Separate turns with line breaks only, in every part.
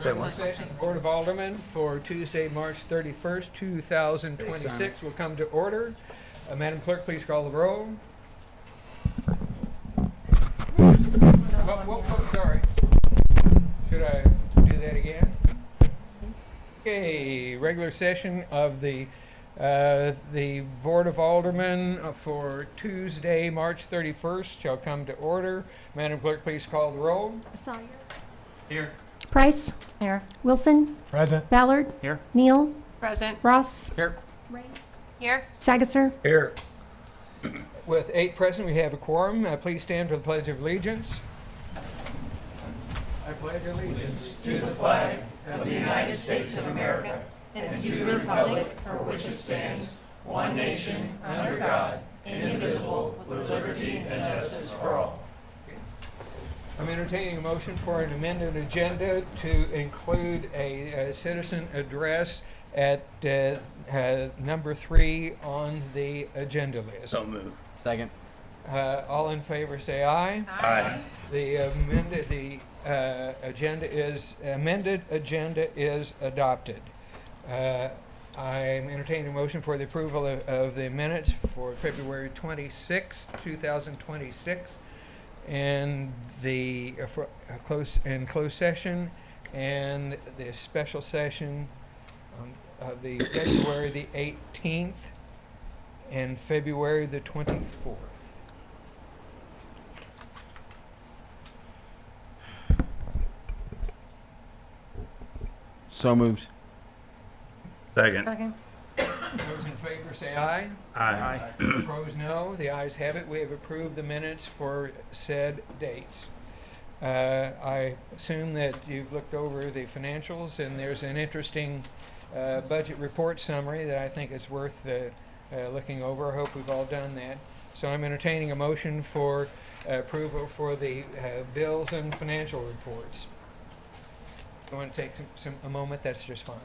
Session, Board of Aldermen for Tuesday, March 31st, 2026 will come to order. Madam Clerk, please call the roll. Sorry. Should I do that again? Okay, regular session of the Board of Aldermen for Tuesday, March 31st shall come to order. Madam Clerk, please call the roll.
Sawyer.
Here.
Price.
Here.
Wilson.
Present.
Ballard.
Here.
Neal.
Present.
Ross.
Here.
Raines.
Here.
Sagasser.
Here. With 8 present, we have a quorum. Please stand for the Pledge of Allegiance. I pledge allegiance
To the flag of the United States of America and to the republic for which it stands, one nation, under God, indivisible, with liberty and justice for all.
I'm entertaining a motion for an amended agenda to include a citizen address at number 3 on the agenda list.
So moved.
Second.
All in favor say aye.
Aye.
The amended agenda is adopted. I'm entertaining a motion for the approval of the minutes for February 26, 2026, and the closed session and the special session of the February the 18th and February the 24th.
So moved.
Second.
Second.
Those in favor say aye.
Aye.
Opposed, no. The ayes have it. We have approved the minutes for said dates. I assume that you've looked over the financials, and there's an interesting budget report summary that I think is worth looking over. I hope we've all done that. So I'm entertaining a motion for approval for the bills and financial reports. If you want to take a moment, that's just fine.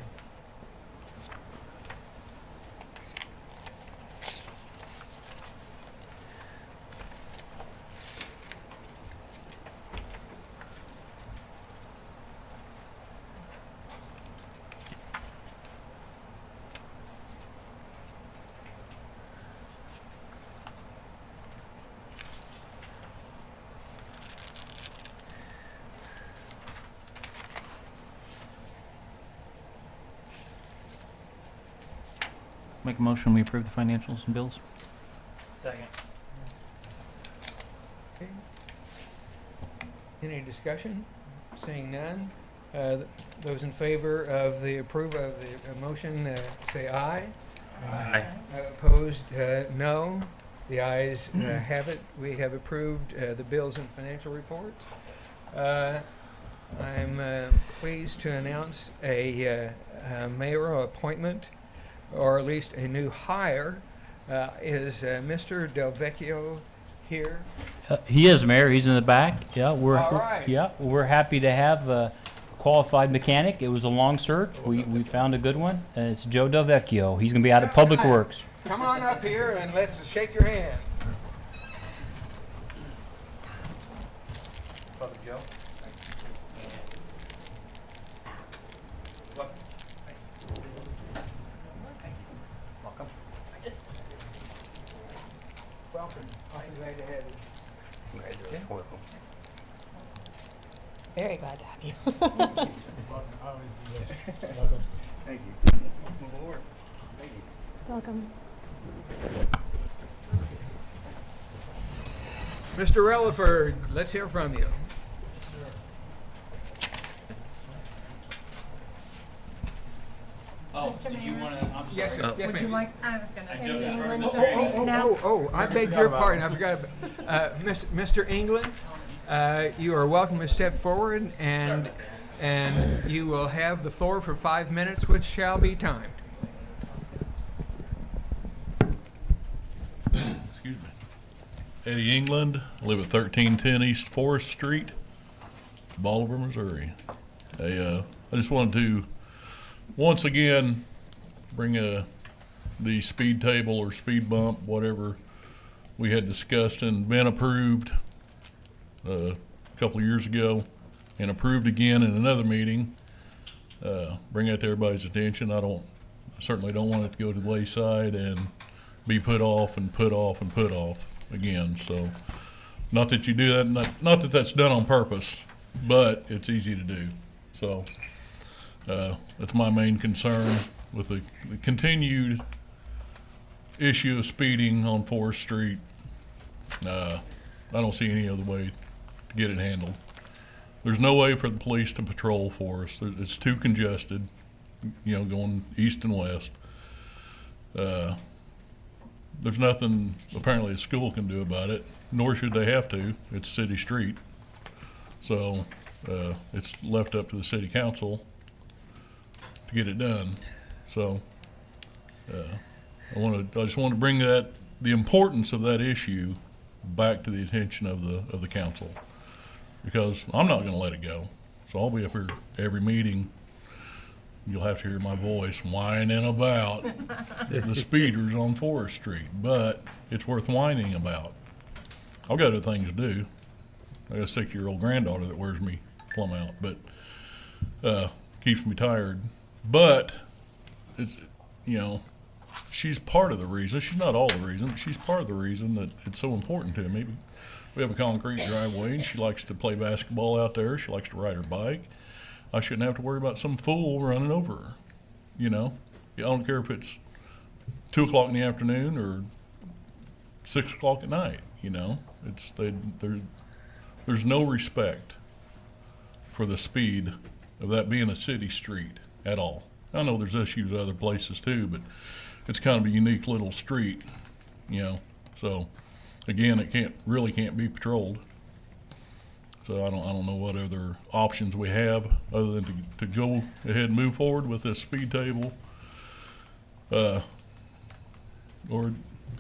Make a motion, we approve the financials and bills.
Second.
Okay. Any discussion? Seeing none. Those in favor of the approval of the motion say aye.
Aye.
Opposed, no. The ayes have it. We have approved the bills and financial reports. I'm pleased to announce a mayoral appointment, or at least a new hire. Is Mr. Del Vecchio here?
He is, Mayor. He's in the back. Yeah, we're
All right.
we're happy to have a qualified mechanic. It was a long search. We found a good one, and it's Joe Del Vecchio. He's gonna be out at Public Works.
Come on up here and let's shake your hand. Brother Joe. Welcome. Welcome. I'm glad to have you.
Welcome.
Very glad to have you.
Thank you.
Welcome.
Mr. Relaford, let's hear from you.
Oh,
Mr. Mayor?
I'm
Yes, sir. Yes,
Would you
ma'am.
like, I was gonna,
I jumped
any
in front
England
of
to
you.
speak now?
I beg your pardon. I forgot. Mr. England, you are welcome to step forward, and you will have the floor for 5 minutes, which shall be timed.
Excuse me. Eddie England. I live at 1310 East Forest Street, Bolivar, Missouri. I just wanted to once again bring the speed table or speed bump, whatever we had discussed and been approved a couple of years ago, and approved again in another meeting bring that to everybody's attention. I certainly don't want it to go to the wayside and be put off and put off and put off again. So, not that you do that, not that that's done on purpose, but it's easy to do. So, that's my main concern with the continued issue of speeding on 4th Street. I don't see any other way to get it handled. There's no way for the police to patrol for us. It's too congested, going east and west. There's nothing apparently the school can do about it, nor should they have to. It's city street. So it's left up to the city council to get it done. So I just want to bring the importance of that issue back to the attention of the council, because I'm not going to let it go. So I'll be up here every meeting. You'll have to hear my voice whining about the speeders on 4th Street, but it's worth whining about. I've got other things to do. I got a 6-year-old granddaughter that wears me plumb out, but keeps me tired. But it's, she's part of the reason. She's not all the reason, but she's part of the reason that it's so important to me. We have a concrete driveway, and she likes to play basketball out there. She likes to ride her bike. I shouldn't have to worry about some fool running over her. I don't care if it's 2 o'clock in the afternoon or 6 o'clock at night. There's no respect for the speed of that being a city street at all. I know there's issues other places too, but it's kind of a unique little street, So again, it can't be patrolled. So I don't know what other options we have other than to go ahead and move forward with this speed table. Or,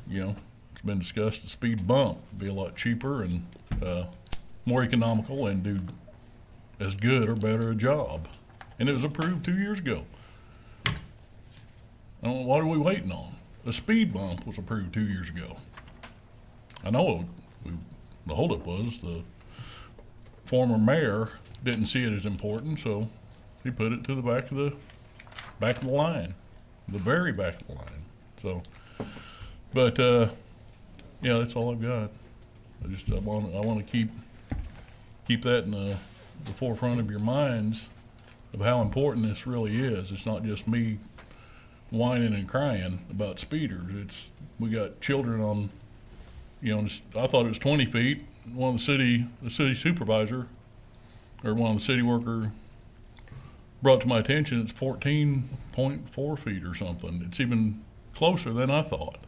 it's been discussed, the speed bump would be a lot cheaper and more economical and do as good or better a job. And it was approved 2 years ago. What are we waiting on? The speed bump was approved 2 years ago. I know the holdup was the former mayor didn't see it as important, so he put it to the back of the line, the very back of the line. So, but that's all I've got. I want to keep that in the forefront of your minds of how important this really is. It's not just me whining and crying about speeders. We got children on. I thought it was 20 feet. The city supervisor, or one of the city worker, brought to my attention it's 14.4 feet or something. It's even closer than I thought.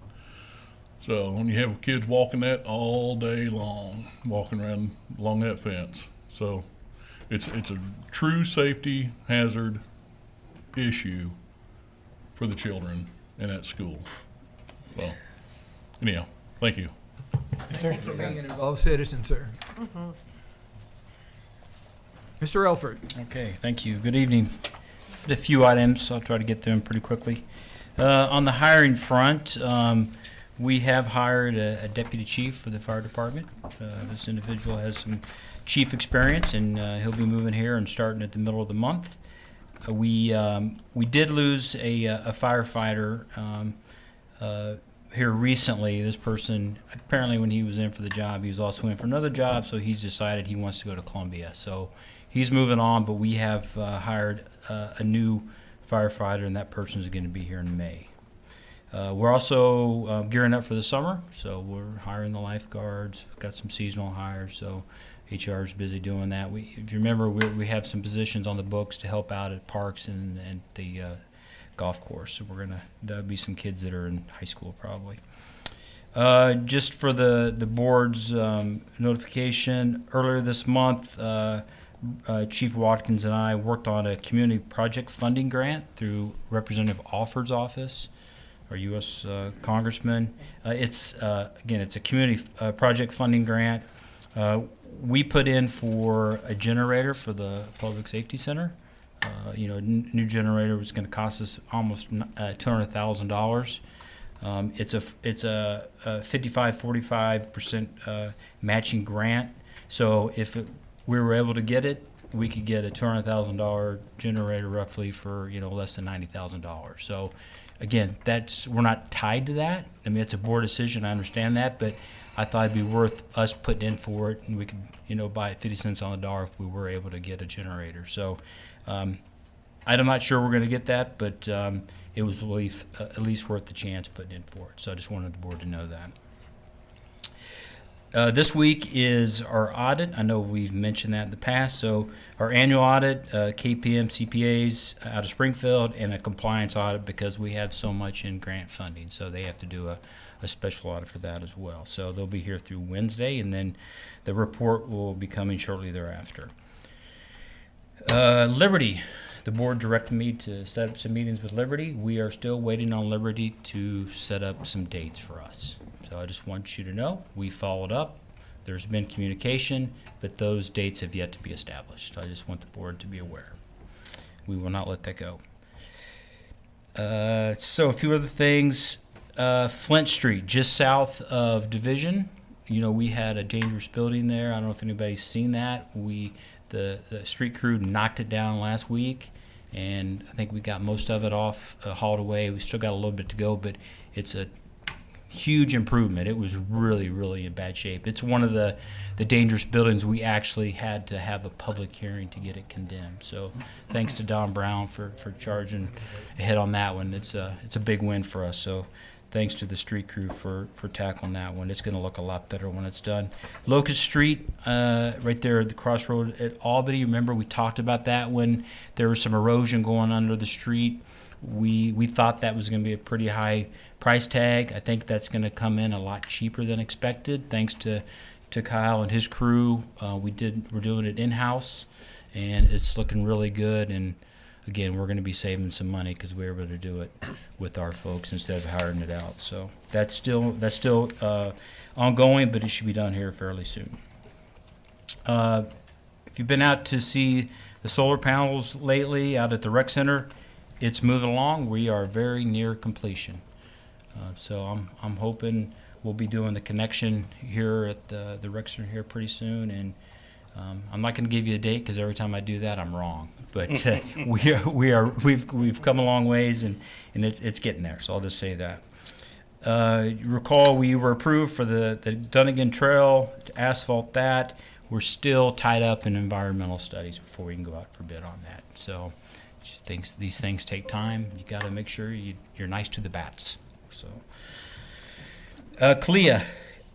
So when you have kids walking that all day long, walking around along that fence, so it's a true safety hazard issue for the children in that school. Well, anyhow, thank you.
Thank you for being an involved citizen, sir. Mr. Elford.
Okay, thank you. Good evening. A few items, I'll try to get them pretty quickly. On the hiring front, we have hired a deputy chief for the fire department. This individual has some chief experience, and he'll be moving here and starting at the middle of the month. We did lose a firefighter here recently. This person, apparently when he was in for the job, he was also in for another job, so he's decided he wants to go to Columbia. So he's moving on, but we have hired a new firefighter, and that person is going to be here in May. We're also gearing up for the summer, so we're hiring the lifeguards, got some seasonal hires, so HR is busy doing that. If you remember, we have some positions on the books to help out at parks and the golf course. So there'll be some kids that are in high school probably. Just for the board's notification, earlier this month, Chief Watkins and I worked on a community project funding grant through Representative Alford's office, our U.S. Congressman. It's a community project funding grant. We put in for a generator for the Public Safety Center. New generator was going to cost us almost $200,000. It's a 55-45% matching grant. So if we were able to get it, we could get a $200,000 generator roughly for, less than $90,000. So again, we're not tied to that. I mean, it's a board decision, I understand that, but I thought it'd be worth us putting in for it, and we could, buy it 50 cents on the dollar if we were able to get a generator. So I'm not sure we're going to get that, but it was at least worth the chance putting in for it. So I just wanted the board to know that. This week is our audit. I know we've mentioned that in the past. So our annual audit, KPM CPAs out of Springfield, and a compliance audit because we have so much in grant funding. So they have to do a special audit for that as well. So they'll be here through Wednesday, and then the report will be coming shortly thereafter. Liberty. The board directed me to set up some meetings with Liberty. We are still waiting on Liberty to set up some dates for us. So I just want you to know, we followed up. There's been communication, but those dates have yet to be established. So I just want the board to be aware. We will not let that go. So a few other things. Flint Street, just south of Division. We had a dangerous building there. I don't know if anybody's seen that. The street crew knocked it down last week, and I think we got most of it off, hauled away. We still got a little bit to go, but it's a huge improvement. It was really, really in bad shape. It's one of the dangerous buildings we actually had to have a public hearing to get it condemned. So thanks to Don Brown for charging ahead on that one. It's a big win for us. So thanks to the street crew for tackling that one. It's going to look a lot better when it's done. Locust Street, right there at the crossroad at Albany. Remember we talked about that when there was some erosion going under the street. We thought that was going to be a pretty high price tag. I think that's going to come in a lot cheaper than expected, thanks to Kyle and his crew. We're doing it in-house, and it's looking really good. And again, we're going to be saving some money because we're able to do it with our folks instead of hiring it out. So that's still ongoing, but it should be done here fairly soon. If you've been out to see the solar panels lately out at the rec center, it's moving along. We are very near completion. So I'm hoping we'll be doing the connection here at the rec center here pretty soon. And I'm not going to give you a date because every time I do that, I'm wrong. But we've come a long ways, and it's getting there. So I'll just say that. You recall we were approved for the Dunnigan Trail to asphalt that. We're still tied up in environmental studies before we can go out for bid on that. So these things take time. You got to make sure you're nice to the bats. So CLIA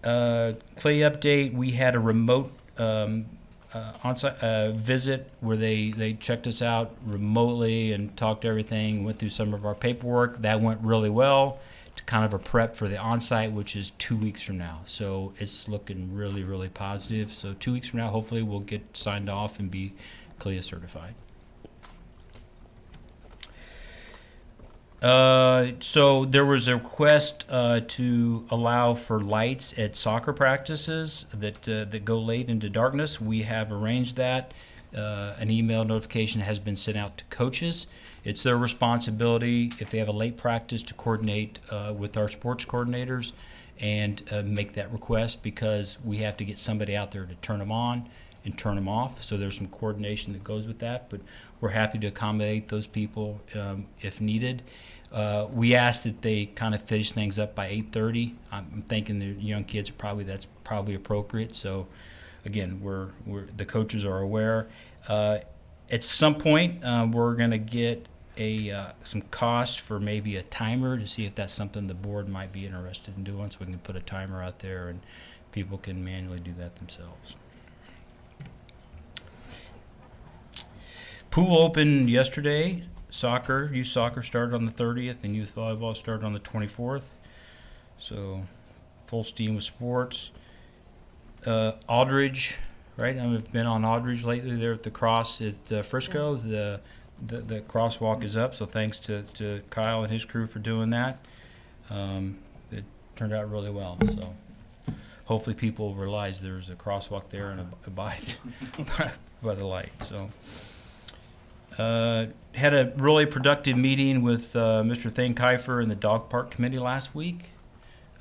update. We had a remote on-site visit where they checked us out remotely and talked everything, went through some of our paperwork. That went really well. To kind of a prep for the on-site, which is 2 weeks from now. So it's looking really, really positive. So 2 weeks from now, hopefully we'll get signed off and be CLIA certified. So there was a request to allow for lights at soccer practices that go late into darkness. We have arranged that. An email notification has been sent out to coaches. It's their responsibility if they have a late practice to coordinate with our sports coordinators and make that request, because we have to get somebody out there to turn them on and turn them off. So there's some coordination that goes with that, but we're happy to accommodate those people if needed. We ask that they kind of finish things up by 8:30. I'm thinking the young kids that's probably appropriate. So again, the coaches are aware. At some point, we're going to get some cost for maybe a timer to see if that's something the board might be interested in doing, so we can put a timer out there and people can manually do that themselves. Pool opened yesterday. Youth soccer started on the 30th, and youth volleyball started on the 24th. So full steam with sports. Aldridge, right? I've been on Aldridge lately there at the cross at Frisco. The crosswalk is up, so thanks to Kyle and his crew for doing that. It turned out really well. So hopefully people realize there's a crosswalk there and abide by the light. So had a really productive meeting with Mr. Thane Kiefer and the dog park committee last week.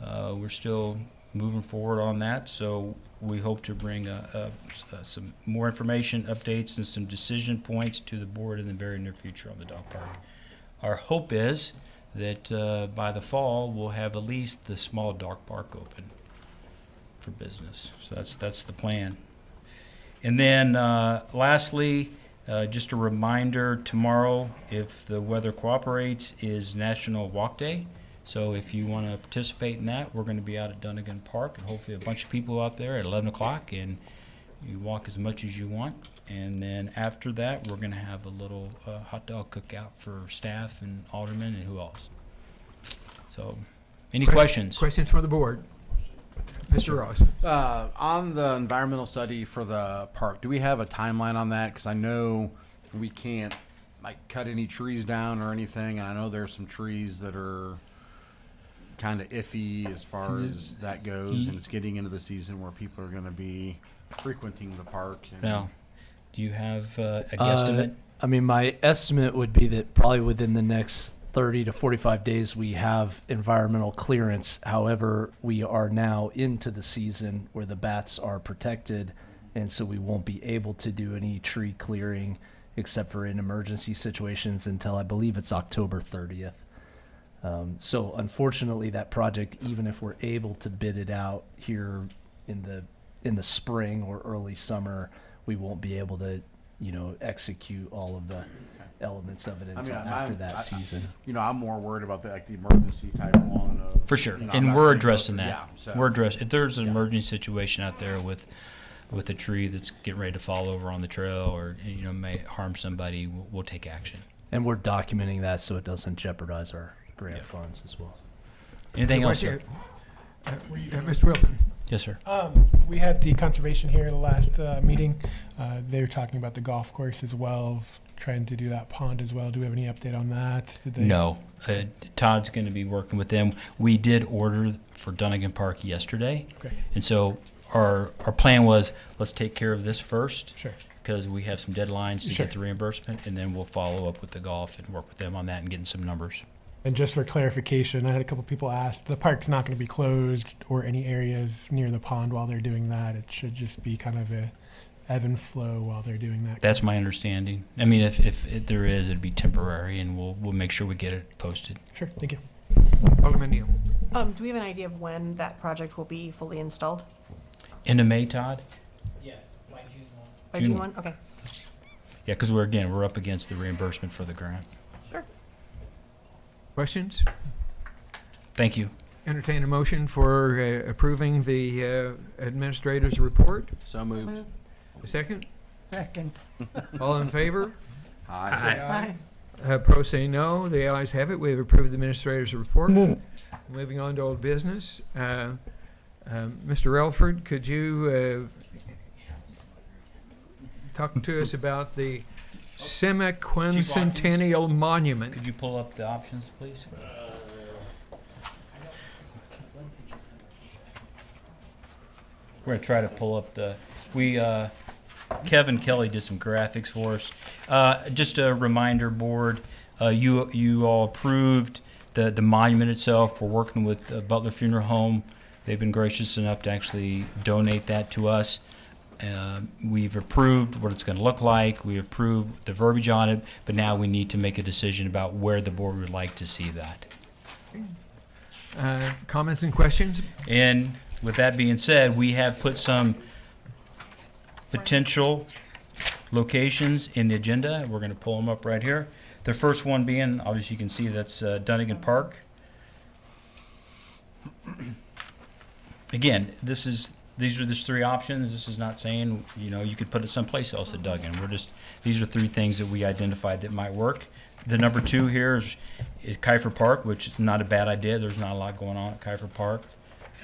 We're still moving forward on that. So we hope to bring some more information, updates, and some decision points to the board in the very near future on the dog park. Our hope is that by the fall, we'll have at least the small dog park open for business. So that's the plan. And then lastly, just a reminder, tomorrow, if the weather cooperates, is National Walk Day. So if you want to participate in that, we're going to be out at Dunnigan Park, and hopefully a bunch of people out there at 11 o'clock, and you walk as much as you want. And then after that, we're going to have a little hot dog cookout for staff and aldermen and who else. So, any questions?
Questions for the board? Mr. Ross.
On the environmental study for the park, do we have a timeline on that? Because I know we can't cut any trees down or anything, and I know there's some trees that are kind of iffy as far as that goes, and it's getting into the season where people are going to be frequenting the park.
Now, do you have a guesstimate?
I mean, my estimate would be that probably within the next 30 to 45 days we have environmental clearance. However, we are now into the season where the bats are protected, and so we won't be able to do any tree clearing except for in emergency situations until I believe it's October 30th. So unfortunately, that project, even if we're able to bid it out here in the spring or early summer, we won't be able to, execute all of the elements of it until after that season.
I'm more worried about the emergency type one.
For sure,
I'm
and
not
we're
saying
addressing
go through-
that.
yeah, so-
We're addressing. If there's an emergency situation out there with a tree that's getting ready to fall over on the trail or may harm somebody, we'll take action.
And we're documenting that so it doesn't jeopardize our grant
Yep.
funds as well.
Anything else, sir?
Mr. Wilson.
Yes, sir.
We had the conservation here the last meeting. They were talking about the golf course as well, trying to do that pond as well. Do we have any update on that? Did they?
No. Todd's going to be working with them. We did order for Dunnigan Park yesterday.
Okay.
And so our plan was, let's take care of this first.
Sure.
Because we have some deadlines to
Sure.
get the reimbursement, and then we'll follow up with the golf and work with them on that and getting some numbers.
And just for clarification, I had a couple people ask, the park's not going to be closed or any areas near the pond while they're doing that. It should just be kind of a ebb and flow while they're doing that.
That's my understanding. I mean, if there is, it'd be temporary, and we'll make sure we get it posted.
Sure. Thank you.
Alderman Neal.
Do we have an idea of when that project will be fully installed?
End of May, Todd?
By
June
June 1? Okay.
Yeah, because we're up against the reimbursement for the grant.
Sure.
Questions?
Thank you.
Entertain a motion for approving the administrator's report.
So moved.
A second?
Second.
All in favor?
Aye.
Say aye. Pro say no. The ayes have it. We have approved the administrator's report. Moving on to old business. Mr. Relford, could you talk to us about the semi-quincentennial monument?
Could you pull up the options, please? We're gonna try to pull up Kevin Kelly did some graphics for us. Just a reminder, board, you all approved the monument itself. We're working with Butler Funeral Home. They've been gracious enough to actually donate that to us. We've approved what it's going to look like. We approved the verbiage on it, but now we need to make a decision about where the board would like to see that.
Comments and questions?
And with that being said, we have put some potential locations in the agenda. We're going to pull them up right here. The first one being, obviously you can see that's Dunnigan Park. Again, these are just three options. This is not saying, you could put it someplace else at Duggan. These are three things that we identified that might work. The number two here is Kiefer Park, which is not a bad idea. There's not a lot going on at Kiefer Park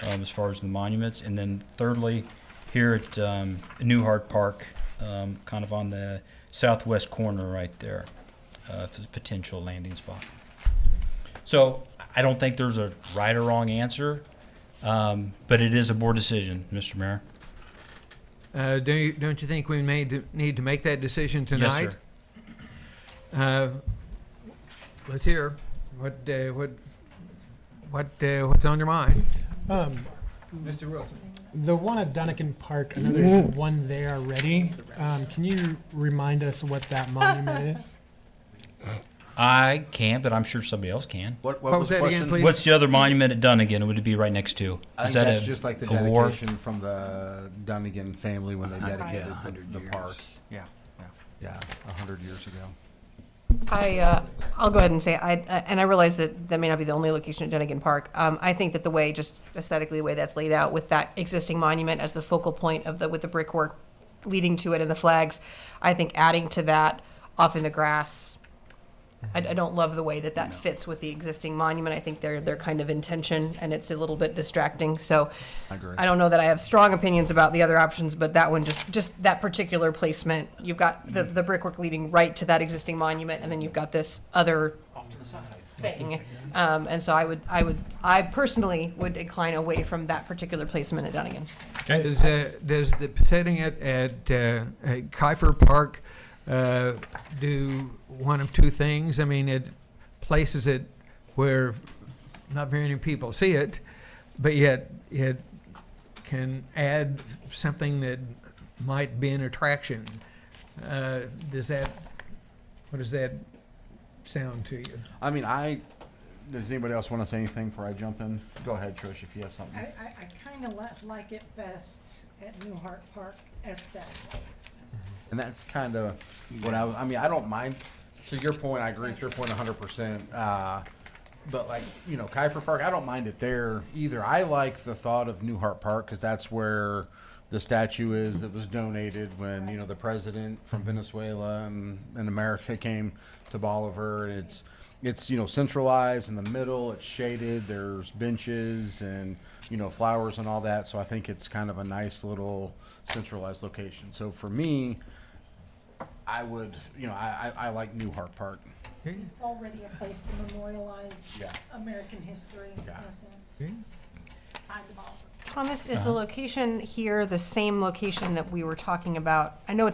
as far as the monuments. And then thirdly, here at Newhart Park, kind of on the southwest corner right there, for the potential landing spot. So I don't think there's a right or wrong answer. But it is a board decision, Mr. Mayor.
Don't you think we need to make that decision tonight?
Yes, sir.
Let's hear what's on your mind. Mr. Wilson.
The one at Dunnigan Park, I know there's one there already. Can you remind us what that monument is?
I can't, but I'm sure somebody else can.
What
What was
the
that again,
question?
please?
What's the other monument at Dunnigan? Would it be right next to?
I
Is
think
that
that's
a,
just like the
a war?
dedication from the Dunnigan family when they dedicated the park.
Yeah,
Yeah, 100 years ago.
I'll go ahead and say, and I realize that that may not be the only location at Dunnigan Park. I think that the way, just aesthetically, the way that's laid out with that existing monument as the focal point of with the brickwork leading to it and the flags, I think adding to that off in the grass, I don't love the way that fits with the existing monument. I think they're kind of in tension and it's a little bit distracting. So
I agree.
I don't know that I have strong opinions about the other options, but that one, just that particular placement, you've got the brickwork leading right to that existing monument, and then you've got this other thing. And so I personally would incline away from that particular placement at Dunnigan.
Does the setting it at Kiefer Park do one of two things? I mean, it places it where not very many people see it, but yet it can add something that might be an attraction. What does that sound to you?
I mean, does anybody else want to say anything before I jump in? Go ahead, Trish, if you have something.
I kind of like it best at Newhart Park aesthetically.
And that's kind of what I mean, I don't mind. To your point, I agree with your point 100%. But like, Kiefer Park, I don't mind it there either. I like the thought of Newhart Park because that's where the statue is that was donated when, the president from Venezuela and America came to Bolivar. It's centralized in the middle. It's shaded. There's benches and, flowers and all that. So I think it's kind of a nice little centralized location. So for me, I would, I like Newhart Park.
It's already a place to memorialize
Yeah.
American history in
Yeah.
a sense.
Okay.
Kind of all.
Thomas, is the location here the same location that we were talking about? I know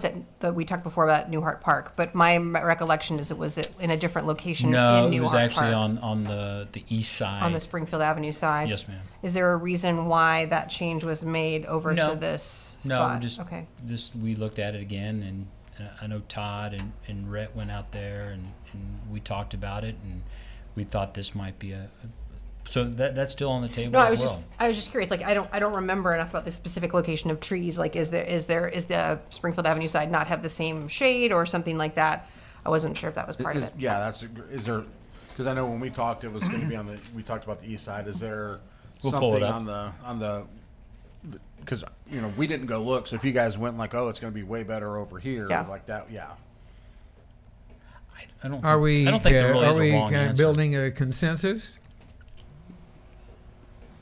we talked before about Newhart Park, but my recollection is it was in a different location
No,
in
it was
Newhart
actually
Park,
on the east side.
on the Springfield Avenue side.
Yes, ma'am.
Is there a reason why that change was made over
No.
to this
No,
spot?
just
Okay.
we looked at it again, and I know Todd and Rhett went out there, and we talked about it, and we thought this might be so that's still on the table
No,
as well.
I was just curious. Like, I don't remember enough about the specific location of trees. Like, is the Springfield Avenue side not have the same shade or something like that? I wasn't sure if that was part of it.
Yeah, is there, because I know when we talked, it was going to be we talked about the east side. Is there
We'll pull it
something
up.
on the, because, we didn't go look. So if you guys went like, oh, it's going to be way better over here,
Yeah.
like that, yeah.
I don't
Are we?
I don't think there really is a wrong answer.
Building a consensus?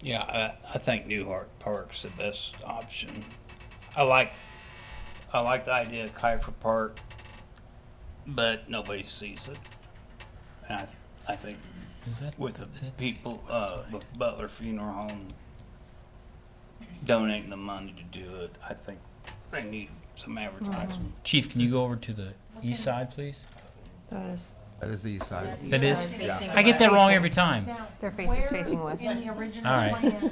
Yeah, I think Newhart Park's the best option. I like the idea of Kiefer Park, but nobody sees it. And I think
Is that
with the
that's-
people,
that's
with Butler Funeral Home donating the money to do it, I think they need some advertising.
Chief, can you go over to the east side, please?
That is the east side.
That is.
Yeah.
I get that wrong every time.
Now,
Their face is
where
facing west.
In the original
All right.
plan,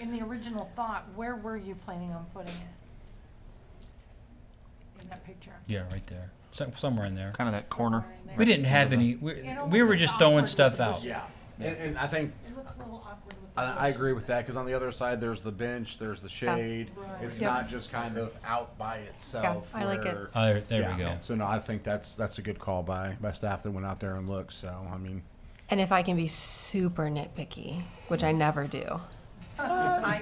in the original thought, where were you planning on putting it? In that picture?
Yeah, right there. Somewhere in there.
Kind of that corner.
Somewhere in there.
We didn't have any.
It
We
almost
were
looks
just throwing
awkward
stuff
with the
out.
bushes.
Yeah, and I think
It looks a little awkward with the
I agree
bushes.
with that because on the other side there's the bench, there's the shade.
Right.
It's
Yep.
not just kind of out by itself.
I like it.
where-
Oh, there
yeah.
we go.
So no, I think that's a good call by staff that went out there and looked. So I mean,
And if I can be super nitpicky, which I never do, I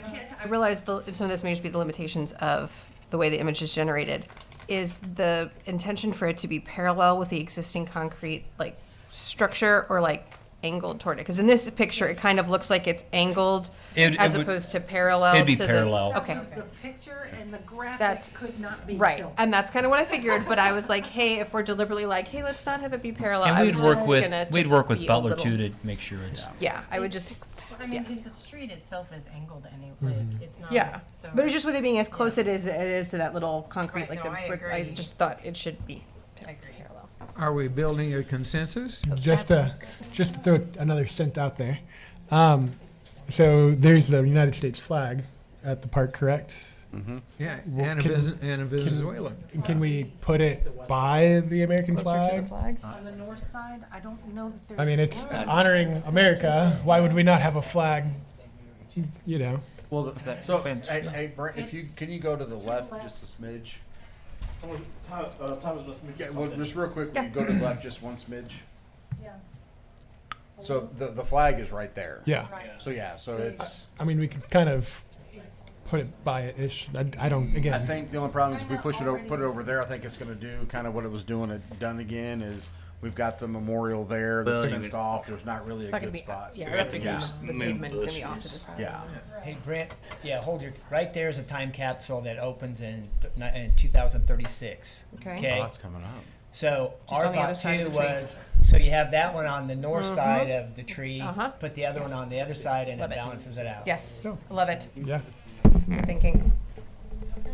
realize some of this may just be the limitations of the way the image is generated. Is the intention for it to be parallel with the existing concrete structure, or angled toward it? Because in this picture, it kind of looks like it's angled
It
as
would-
opposed to parallel.
it'd be
to
parallel.
Okay.
That was the picture and the
That's-
graphic could not be
Right,
filtered.
and that's kind of what I figured. But I was like, hey, if we're deliberately hey, let's not have it be parallel.
And
I
we'd
was
work
just
with
gonna
we'd
just
work with
be a
Butler
little-
too to make sure it's.
Yeah, I would just.
I mean, because the street itself is angled anyway. It's not.
Yeah,
So.
but it's just with it being as close it is to that little concrete,
Right,
like
no,
the
I
brick. I
agree.
just thought it should be
I agree.
parallel.
Are we building a consensus?
Just to throw another cent out there. So there's the United States flag at the park, correct?
Yeah,
Well,
and a Venezuela.
Can we put it by the American
Closer to the
flag?
flag?
On the north side, I don't know that there's.
I mean, it's honoring America. Why would we not have a flag? You know.
Well, so, hey, Brent, if you, can you go to the left just a smidge? Yeah, well, just real quick, will you go to the left just one smidge?
Yeah.
So the flag is right there.
Yeah.
So yeah, so it's,
I mean, we could kind of put it by it ish. I don't.
I
Again.
think the only problem is if we put it over there, I think it's gonna do kind of what it was done again is we've got the memorial there that's
Well,
fenced off. There's not really a
It's not gonna
good
be,
spot.
yeah,
We have to
the
use
pavement's gonna be off to
bushes.
the side.
Yeah.
Hey, Brent, yeah, hold your, right there's a time capsule that opens in 2036.
Okay.
Oh, that's coming up.
So
Just
our
on the other
thought
side
too
of the tree.
was, so you have that one on the north side of the tree,
Uh-huh.
put the other one
Yes.
on the other side, and
Love
it
it.
balances it out.
Yes,
Oh.
love it.
Yeah.
Good thinking.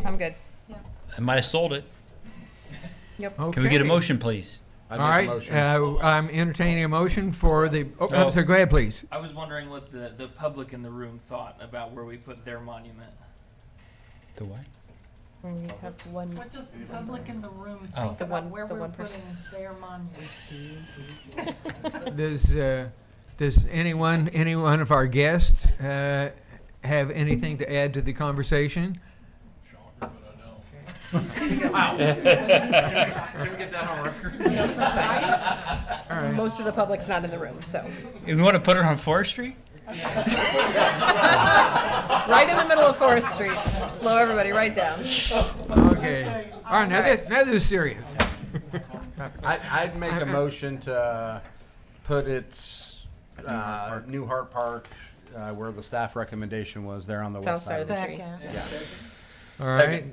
I'm good.
I might have sold it.
Yep.
Can we get a
Okay.
motion, please?
All
I'd make a
right,
motion.
I'm entertaining a motion for the, oh,
No.
I'm sorry, go ahead, please.
I was wondering what the public in the room thought about where we put their monument.
The what?
We have one.
What does the public in the room
Oh.
think
The
about
one-
where
the
we're
one person.
putting their monument?
Does any one of our guests have anything to add to the conversation?
Can we get that on record?
That's
All
fine.
right.
Most of the public's not in the room, so.
We want to put it on Forestry?
Right in the middle of Forest Street. Slow everybody right down.
Okay. All right, now this is serious.
I'd make a motion to put it New Hart Park where the staff recommendation was there on the
South
west
side
side.
of the tree.
All right,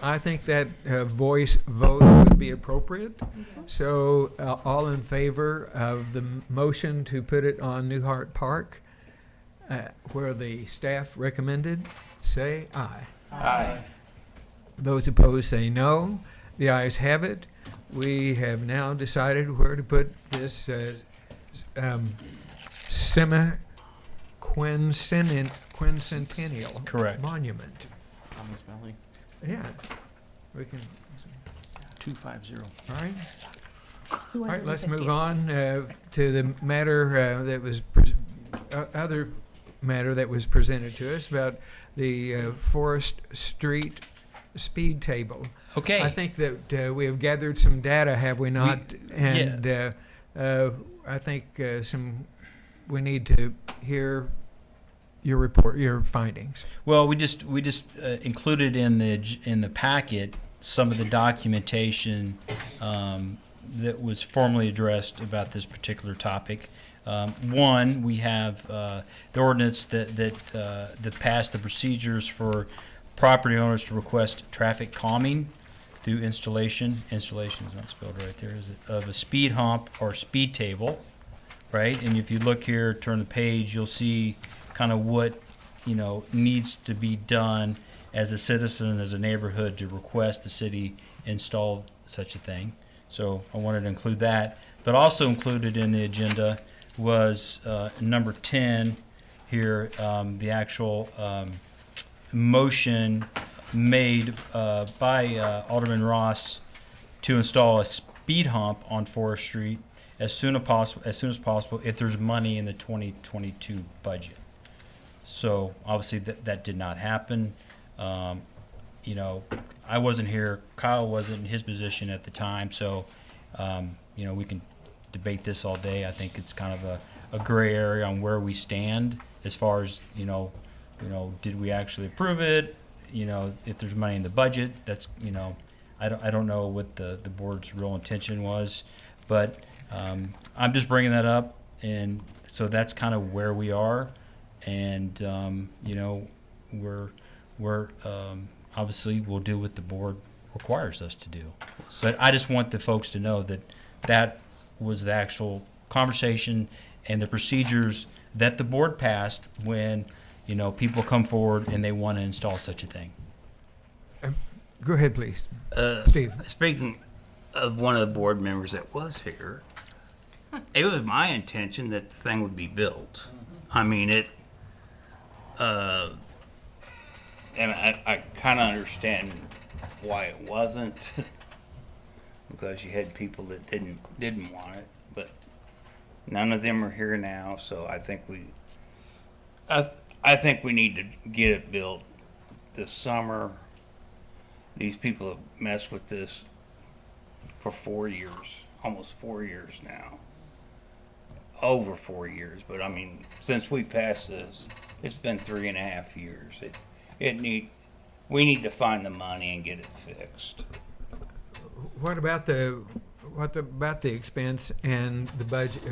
I think that voice vote would be appropriate. So, all in favor of the motion to put it on Newhart Park, where the staff recommended, say aye.
Aye.
Those opposed say no. The ayes have it. We have now decided where to put this quincentennial
Correct.
monument.
Common spelling.
Yeah, we can.
250.
All right. All right. Let's move on to the matter that was other matter that was presented to us about the Forest Street speed table.
Okay.
I think that we have gathered some data, have we not? And I think we need to hear your report, your findings.
Well, we just included in the packet some of the documentation that was formally addressed about this particular topic. One, we have the ordinance that passed the procedures for property owners to request traffic calming through installation. Installation is not spelled right there, is it? Of a speed hump or speed table, right? And if you look here, turn the page, you'll see kind of what needs to be done as a citizen, as a neighborhood, to request the city install such a thing. So I wanted to include that, but also included in the agenda was number 10 here, the actual motion made by Alderman Ross to install a speed hump on Forest Street as soon as possible if there's money in the 2022 budget. So obviously that did not happen. I wasn't here. Kyle wasn't in his position at the time. So, we can debate this all day. I think it's kind of a gray area on where we stand as far as, did we actually approve it? If there's money in the budget, that's, I don't know what the board's real intention was, but I'm just bringing that up. And so that's kind of where we are. And, we're obviously we'll do what the board requires us to do. But I just want the folks to know that was the actual conversation and the procedures that the board passed when, people come forward and they want to install such a thing.
Go ahead, please. Steve.
Speaking of one of the board members that was here, it was my intention that the thing would be built. I mean, And I kind of understand why it wasn't, because you had people that didn't want it, but none of them are here now, so I think I think we need to get it built this summer. These people have messed with this for 4 years, almost 4 years now. Over 4 years, but I mean, since we passed this, it's been 3.5 years. We need to find the money and get it fixed.
What about the expense and the budget?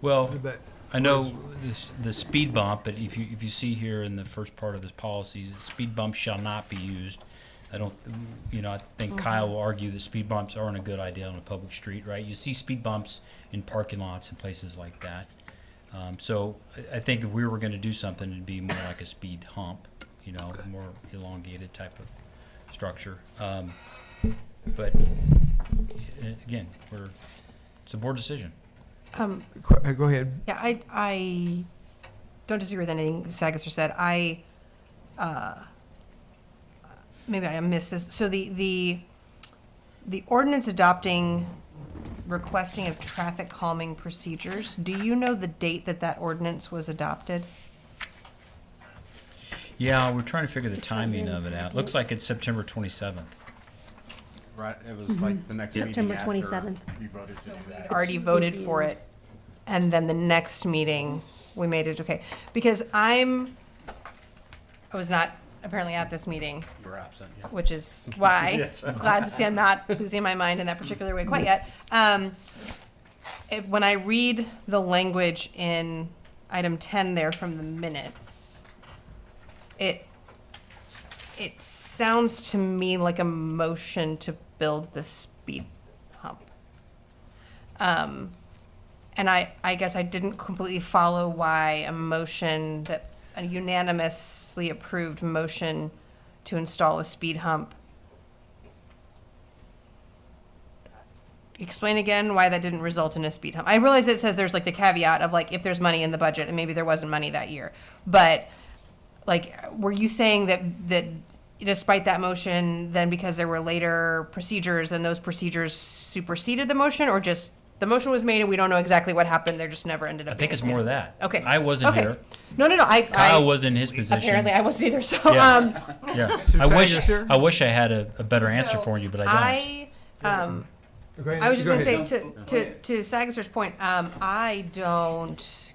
Well,
the
I know the speed bump, but if you see here in the first part of this policy, that speed bumps shall not be used. I think Kyle will argue that speed bumps aren't a good idea on a public street, right? You see speed bumps in parking lots and places like that. So I think if we were going to do something, it'd be more like a speed hump, more elongated type of structure. But again, it's a board decision.
Go ahead.
Yeah, I don't disagree with anything Sagasser said. Maybe I missed this. So the ordinance adopting requesting of traffic calming procedures, do you know the date that ordinance was adopted?
Yeah, we're trying to figure the timing of it out. Looks like it's September 27th.
Right, it was like the next meeting
September
after
27th.
you voted to do that.
Already voted for it, and then the next meeting we made it okay. Because I was not apparently at this meeting,
You were absent, yeah.
which is why
Yes.
I'm glad to see I'm not losing my mind in that particular way quite yet. When I read the language in item 10 there from the minutes, it sounds to me like a motion to build the speed hump. And I guess I didn't completely follow why a unanimously approved motion to install a speed hump. Explain again why that didn't result in a speed hump. I realize it says there's like the caveat of like if there's money in the budget, and maybe there wasn't money that year. But like, were you saying that despite that motion, then because there were later procedures, and those procedures superseded the motion, or just the motion was made and we don't know exactly what happened, there just never ended up
I think
being a
it's
speed
more of
hump?
that.
Okay.
I wasn't
Okay.
here.
No.
Kyle was in his position.
Apparently I wasn't either, so,
Yeah. Yeah.
Mr.
I wish I had a better answer for you, but I don't.
Go ahead.
I was just
Go
going to
ahead.
say to Sagasser's point, I don't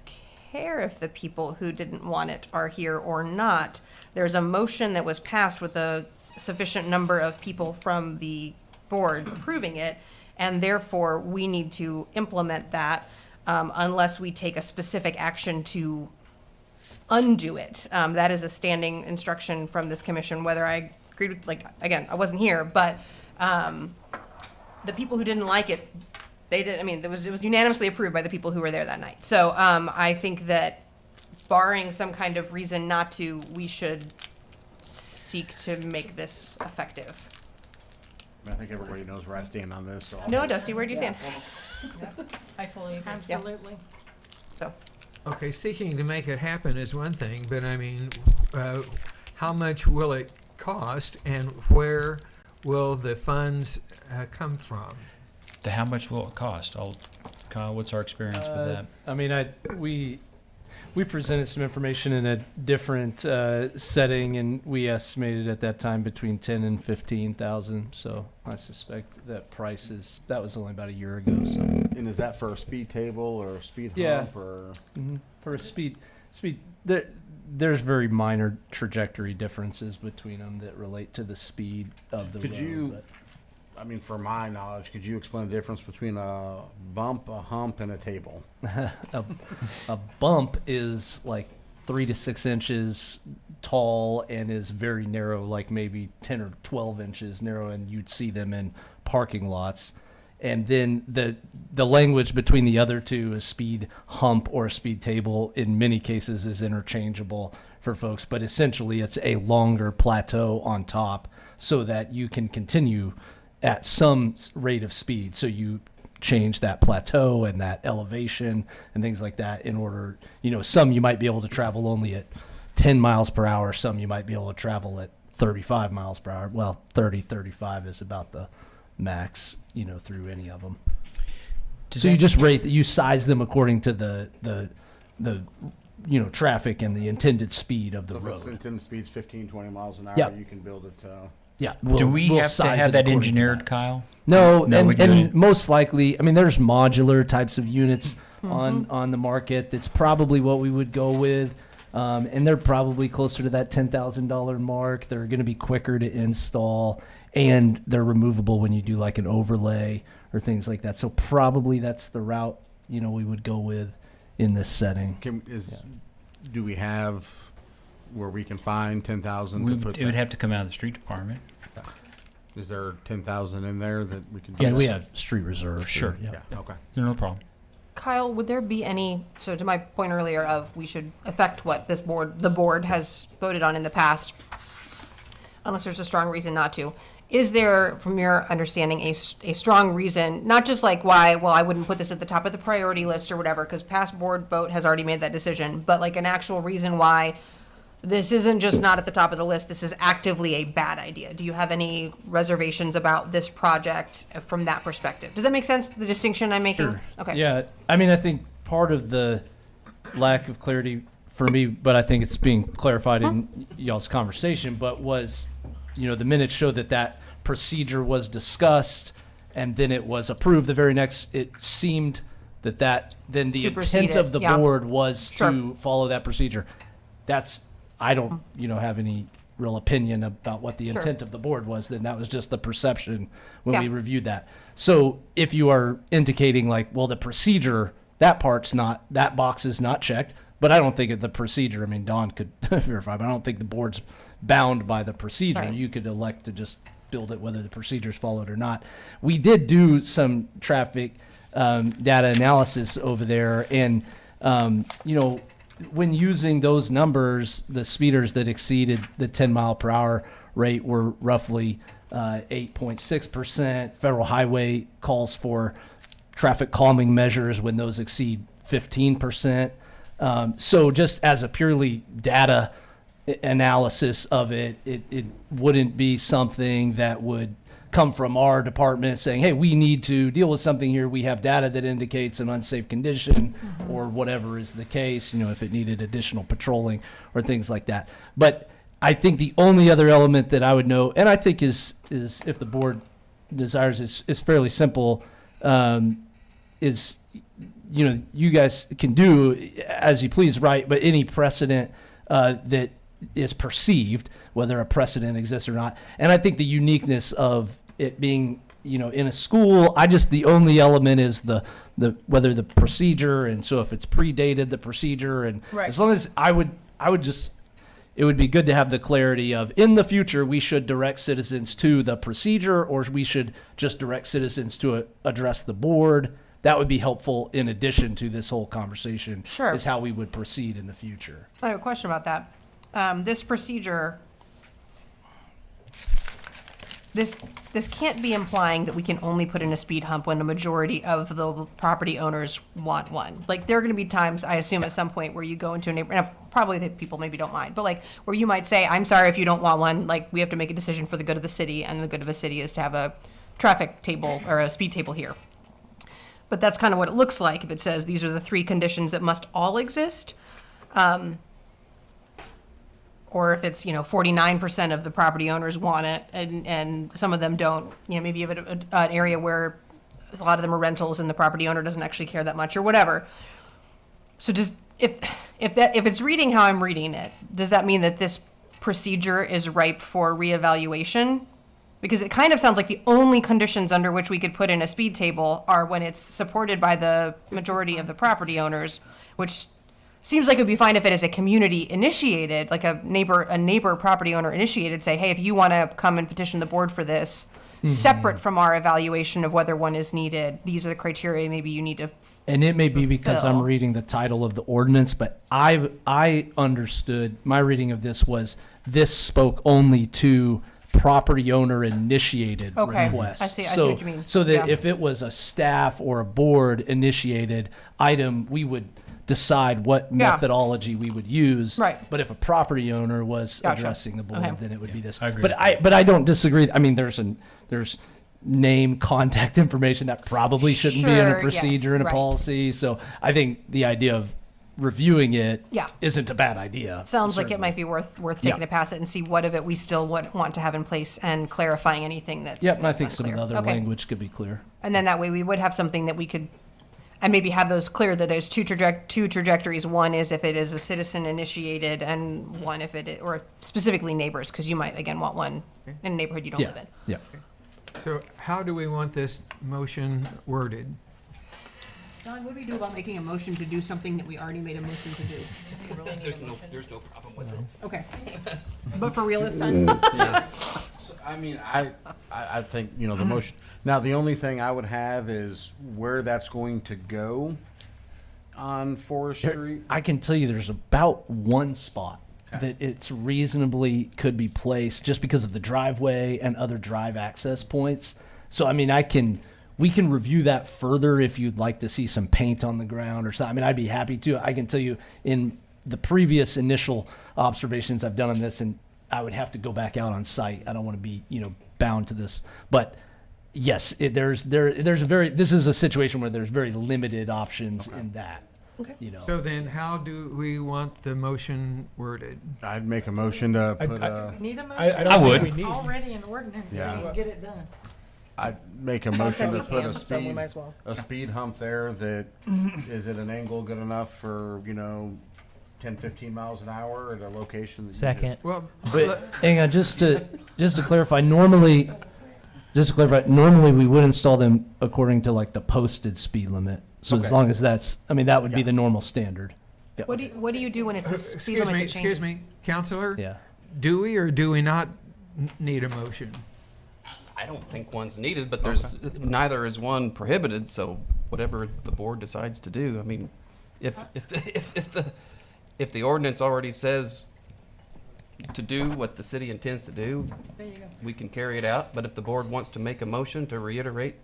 care if the people who didn't want it are here or not. There's a motion that was passed with a sufficient number of people from the board approving it, and therefore we need to implement that unless we take a specific action to undo it. That is a standing instruction from this commission, whether I agreed with, like, again, I wasn't here, but the people who didn't like it, they did. I mean, it was unanimously approved by the people who were there that night. So I think that, barring some kind of reason not to, we should seek to make this effective.
I think everybody knows where I stand on this, so.
No, Dusty, where do you stand?
I fully agree.
Absolutely.
So,
Okay, seeking to make it happen is one thing, but I mean, how much will it cost, and where will the funds come from?
How much will it cost? Kyle, what's our experience with that?
I mean, we presented some information in a different setting, and we estimated at that time between 10 and 15,000. So I suspect that that was only about a year ago. So
And is that for a speed table or a speed
Yeah.
hump or?
for a speed, there's very minor trajectory differences between them that relate to the speed of the
Could
road.
you-
but-
I mean, for my knowledge, could you explain the difference between a bump, a hump, and a table?
a bump is like 3 to 6 inches tall and is very narrow, like maybe 10 or 12 inches narrow, and you'd see them in parking lots. And then the language between the other two is speed hump or speed table. In many cases is interchangeable for folks, but essentially it's a longer plateau on top so that you can continue at some rate of speed. So you change that plateau and that elevation and things like that in order, some you might be able to travel only at 10 miles per hour. Some you might be able to travel at 35 miles per hour. Well, 30, 35 is about the max, through any of them. So you just you size them according to the traffic and the intended speed of the
So if it's
road.
intended speed's 15, 20 miles an hour,
Yeah.
you can build it to.
Yeah.
Do we
we'll
have to
size
have
it
that
according to
engineered,
that.
Kyle?
No,
No, we
and
don't.
most likely, there's modular types of units
Mm-hmm.
on the market. That's probably what we would go with. And they're probably closer to that $10,000 mark. They're going to be quicker to install, and they're removable when you do like an overlay or things like that. So probably that's the route, we would go with in this setting.
Do we have where we can find 10,000 to put?
It would have to come out of the street department.
Is there 10,000 in there that we can?
Yeah,
use?
we have street reserve.
Sure.
Yeah. Okay.
No problem.
Kyle, would there be any, so to my point earlier of we should affect what the board has voted on in the past, unless there's a strong reason not to. Is there, from your understanding, a strong reason, not just like why, well, I wouldn't put this at the top of the priority list or whatever, because past board vote has already made that decision, but like an actual reason why this isn't just not at the top of the list, this is actively a bad idea? Do you have any reservations about this project from that perspective? Does that make sense, the distinction I'm making?
Sure.
Okay.
Yeah, I think part of the lack of clarity for me, but I think it's being clarified in y'all's conversation, but was, the minutes show that procedure was discussed and then it was approved. The very next, it seemed that then the intent
Superseded,
of the
yeah.
board was
Sure.
to follow that procedure. I don't, have any real opinion about what the
Sure.
intent of the board was. Then that was just the perception when
Yeah.
we reviewed that. So if you are indicating like, well, the procedure, that box is not checked, but I don't think of the procedure. Don could verify, but I don't think the board's bound by the procedure.
Right.
You could elect to just build it whether the procedure's followed or not. We did do some traffic data analysis over there, and when using those numbers, the speeders that exceeded the 10 mile per hour rate were roughly 8.6%. Federal highway calls for traffic calming measures when those exceed 15%. So just as a purely data analysis of it wouldn't be something that would come from our department saying, hey, we need to deal with something here. We have data that indicates an unsafe condition or whatever is the case, if it needed additional patrolling or things like that. But I think the only other element that I would know, and I think is if the board desires, is fairly simple, is, you guys can do as you please, right? But any precedent that is perceived, whether a precedent exists or not. And I think the uniqueness of it being, in a school, the only element is the whether the procedure, and so if it's predated the procedure, and
Right.
as long as I would just, it would be good to have the clarity of in the future we should direct citizens to the procedure, or we should just direct citizens to address the board. That would be helpful in addition to this whole conversation.
Sure.
Is how we would proceed in the future.
I have a question about that. This procedure, this can't be implying that we can only put in a speed hump when a majority of the property owners want one. Like, there are going to be times, I assume, at some point where you go into a neighborhood, probably that people maybe don't mind, but like where you might say, I'm sorry if you don't want one, like we have to make a decision for the good of the city, and the good of the city is to have a traffic table or a speed table here. But that's kind of what it looks like if it says these are the 3 conditions that must all exist. Or if it's, 49% of the property owners want it and some of them don't, maybe you have an area where a lot of them are rentals and the property owner doesn't actually care that much or whatever. So if it's reading how I'm reading it, does that mean that this procedure is ripe for reevaluation? Because it kind of sounds like the only conditions under which we could put in a speed table are when it's supported by the majority of the property owners, which seems like it would be fine if it is a community initiated, like a neighbor property owner initiated, say, hey, if you want to come and petition the board for this, separate from our evaluation of whether one is needed, these are the criteria maybe you need to
And it may be because I'm
fulfill.
reading the title of the ordinance, but I understood, my reading of this was this spoke only to property owner initiated
Okay.
requests.
I see what you mean.
So that
Yeah.
if it was a staff or a board initiated item, we would decide what
Yeah.
methodology we would use.
Right.
But if a property owner was
Gotcha.
addressing the board,
Okay.
then it would be this.
I agree
But
with
I don't disagree. I mean, there's name, contact information that probably shouldn't be in a
Sure,
procedure
yes,
and a
right.
policy. So I think the idea of reviewing it
Yeah.
isn't a bad idea.
Sounds like it
certainly.
might be worth taking
Yeah.
a pass at and see what of it we still want to have in place and clarifying anything that's.
Yep, and I
that's
think some of the
unclear.
other
Okay.
language could be clear.
And then that way we would have something that we could, and maybe have those clear, that there's two trajectories. One is if it is a citizen initiated, and one if it is, or specifically neighbors, because you might again want one in a neighborhood you don't
Yeah,
live in.
yeah.
So how do we want this motion worded?
Don, what do we do about making a motion to do something that we already made a motion to do?
There's no problem with it.
Okay. But for real this time?
So, I mean, I think, you know, the motion, now the only thing I would have is where that's going to go on Forest Street.
I can tell you there's about one spot that it's reasonably could be placed just because of the driveway and other drive access points. So, I mean, we can review that further if you'd like to see some paint on the ground or something. I mean, I'd be happy to. I can tell you in the previous initial observations I've done on this, and I would have to go back out on site. I don't want to be, bound to this, but yes, this is a situation where there's very limited options in that.
Okay.
So then how do we want the motion worded?
I'd make a motion to put
Need a motion?
I don't
I
think
would.
we need.
Already an ordinance, so
Yeah.
you can get it done.
I'd make a motion to
we
put
can,
a
so we
speed,
might as well.
a speed hump there that, is it an angle good enough for, 10, 15 miles an hour at a location that you
Second.
Well,
But hang on, just to clarify, normally we would install them according to like the posted speed limit. So as
Okay.
long as that would be
Yeah.
the normal standard. Yeah.
What do you do when it's a speed limit that changes?
excuse me, Counselor?
Yeah.
Do we or do we not need a motion?
I don't think one's needed, but there's neither is one prohibited. So whatever the board decides to do, I mean, if the ordinance already says to do what the city intends to do,
There you go.
we can carry it out. But if the board wants to make a motion to reiterate,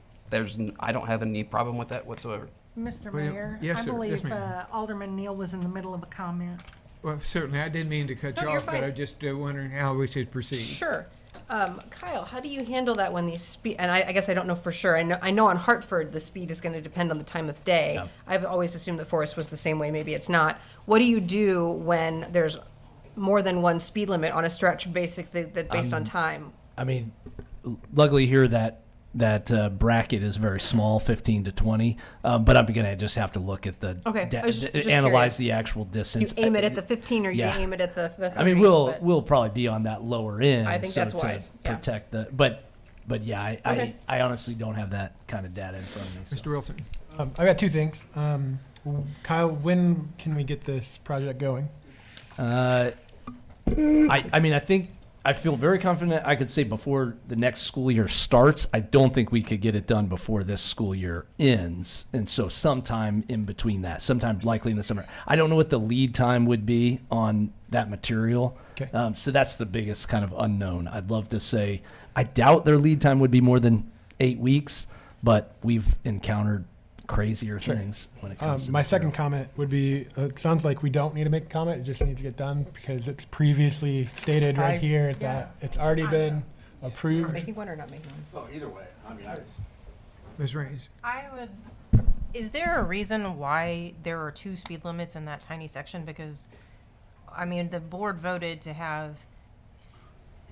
I don't have any problem with that whatsoever.
Mr.
Well,
Mayor,
yes,
I
sir. Yes,
believe
ma'am.
Alderman Neal was in the middle of a comment.
Well, certainly, I didn't mean to cut
No,
you
you're
off, but
fine.
I'm just wondering how we should proceed.
Sure. Kyle, how do you handle that when these speed, and I guess I don't know for sure. I know on Hartford, the speed is gonna depend on the time of day.
Yeah.
I've always assumed that Forest was the same way, maybe it's not. What do you do when there's more than one speed limit on a stretch basically that based on time?
I mean, luckily here that bracket is very small, 15 to 20. But I'm gonna just have to look at the
Okay, I was just
analyze
curious.
the actual
You
distance.
aim it at the 15 or you
Yeah.
aim it at the 30?
I mean,
but-
we'll probably be on that lower end.
I think that's
to
wise, yeah.
protect but yeah,
Okay.
I honestly don't have that kind of data in front of me. So.
Mr. Wilson?
I got two things. Kyle, when can we get this project going?
I mean, I feel very confident I could say before the next school year starts. I don't think we could get it done before this school year ends. And so sometime in between that, sometime likely in the summer. I don't know what the lead time would be on that material.
Okay.
So that's the biggest kind of unknown. I'd love to say, I doubt their lead time would be more than 8 weeks, but we've encountered crazier
Sure.
things when it comes to
My second
material.
comment would be, it sounds like we don't need to make a comment, it just needs to get done because it's previously stated right here that it's already been approved.
Making one or not making one?
Oh, either way, I mean,
Ms. Raines?
Is there a reason why there are 2 speed limits in that tiny section? Because, I mean, the board voted to have,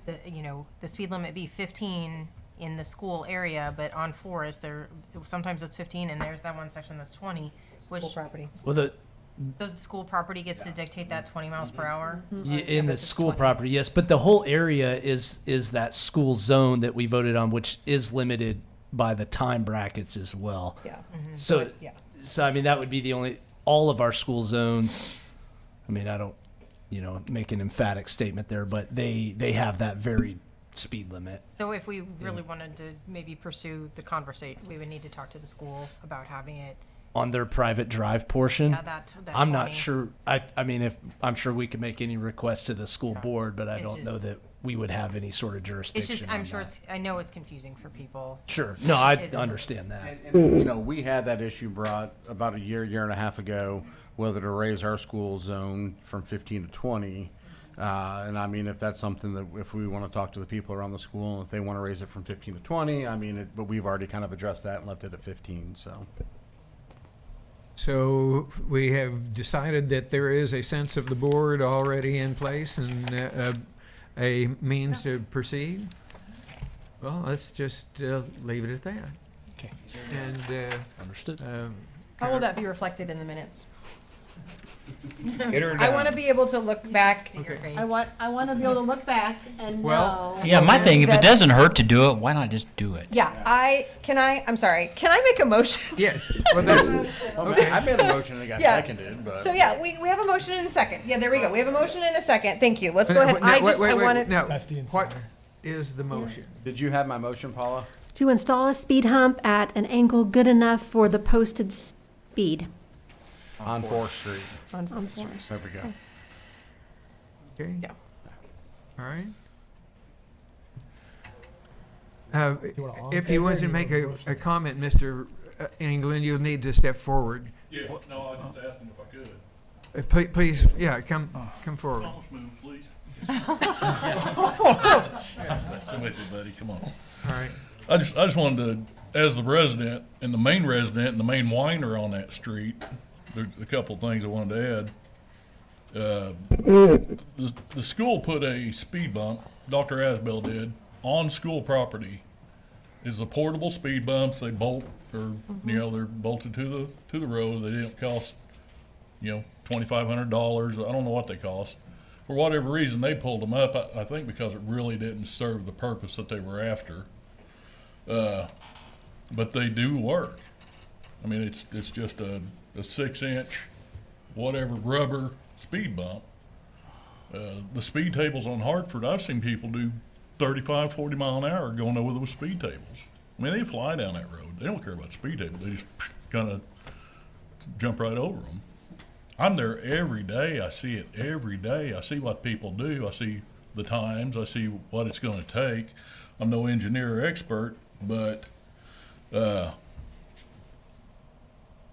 the speed limit be 15 in the school area, but on Forest, sometimes it's 15, and there's that one section that's 20, which,
School property.
Well,
so the school property gets to dictate that 20 miles per hour?
in the
This is
school
20.
property, yes, but the whole area is that school zone that we voted on, which is limited by the time brackets as well.
Yeah.
So,
Yeah.
so I mean, that would be all of our school zones. I mean, I don't, make an emphatic statement there, but they have that very speed limit.
So if we really wanted to maybe pursue the conversation, we would need to talk to the school about having it,
On their private drive portion.
yeah, that
I'm
20.
not sure. I mean, I'm sure we could make any request to the school board, but I
It's
don't know
just-
that we would have any sort of
It's
jurisdiction.
just, I'm
on
sure
that.
I know it's confusing for people.
Sure. No, I
It's-
understand that.
and we had that issue brought about a year and a half ago whether to raise our school zone from 15 to 20. And I mean, if that's something that, if we want to talk to the people around the school, and if they want to raise it from 15 to 20, I mean, but we've already kind of addressed that and left it at 15, so.
So we have decided that there is a sense of the board already in place and a means to proceed. Well, let's just leave it at that.
Okay.
And
Understood.
How will that be reflected in the minutes?
Get her
I
done.
want to be able to look back.
Okay.
I want to be able to look back and
Well,
know.
Yeah, my thing, if it
that-
doesn't hurt to do it, why not just do it?
Yeah, I'm sorry. Can I make a motion?
Yes. Well, that's,
Okay. I made a motion and it got
Yeah.
seconded, but.
So yeah, we have a motion and a second. Yeah, there we go. We have a motion and a second. Thank you. Let's go ahead.
No,
I
wait,
just,
wait,
I
wait,
wanted.
No,
That's the
what
incentive.
is the motion?
Did you have my motion, Paula?
To install a speed hump at an angle good enough for the posted speed.
On 4th Street.
On Forest.
There we go.
Okay.
Yeah.
All right.
You want all in
If you
favor
want
or
to
you
make
want to
a comment, Mr. England, you'll need to step forward.
Yeah, no, I was just asking if I could.
Please, yeah, come forward.
Thomas, move, please. Sit with you, buddy, come on.
All right.
I just wanted to, as the resident and the main resident and the main whiner on that street, there's a couple of things I wanted to add. The school put a speed bump, Dr. Asbell did, on school property. Is the portable speed bumps, they bolt, or, you know, they're bolted to the road, they didn't cost, you know, $2,500, I don't know what they cost. For whatever reason, they pulled them up, I think because it really didn't serve the purpose that they were after. But they do work. I mean, it's just a 6-inch, whatever, rubber speed bump. The speed tables on Hartford, I've seen people do 35, 40 mile an hour going over those speed tables. I mean, they fly down that road. They don't care about the speed table. They just kind of jump right over them. I'm there every day. I see it every day. I see what people do. I see the times. I see what it's going to take. I'm no engineer or expert, but,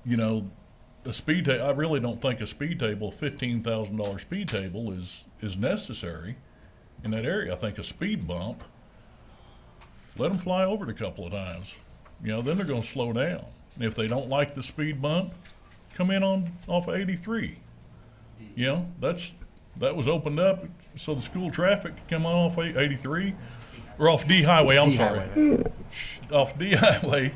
you know, a speed table, I really don't think a speed table, $15,000 speed table is necessary in that area. I think a speed bump, let them fly over it a couple of times. You know, then they're going to slow down. And if they don't like the speed bump, come in off of 83. You know, that was opened up so the school traffic could come on off 83 or off D Highway. I'm sorry, off D Highway,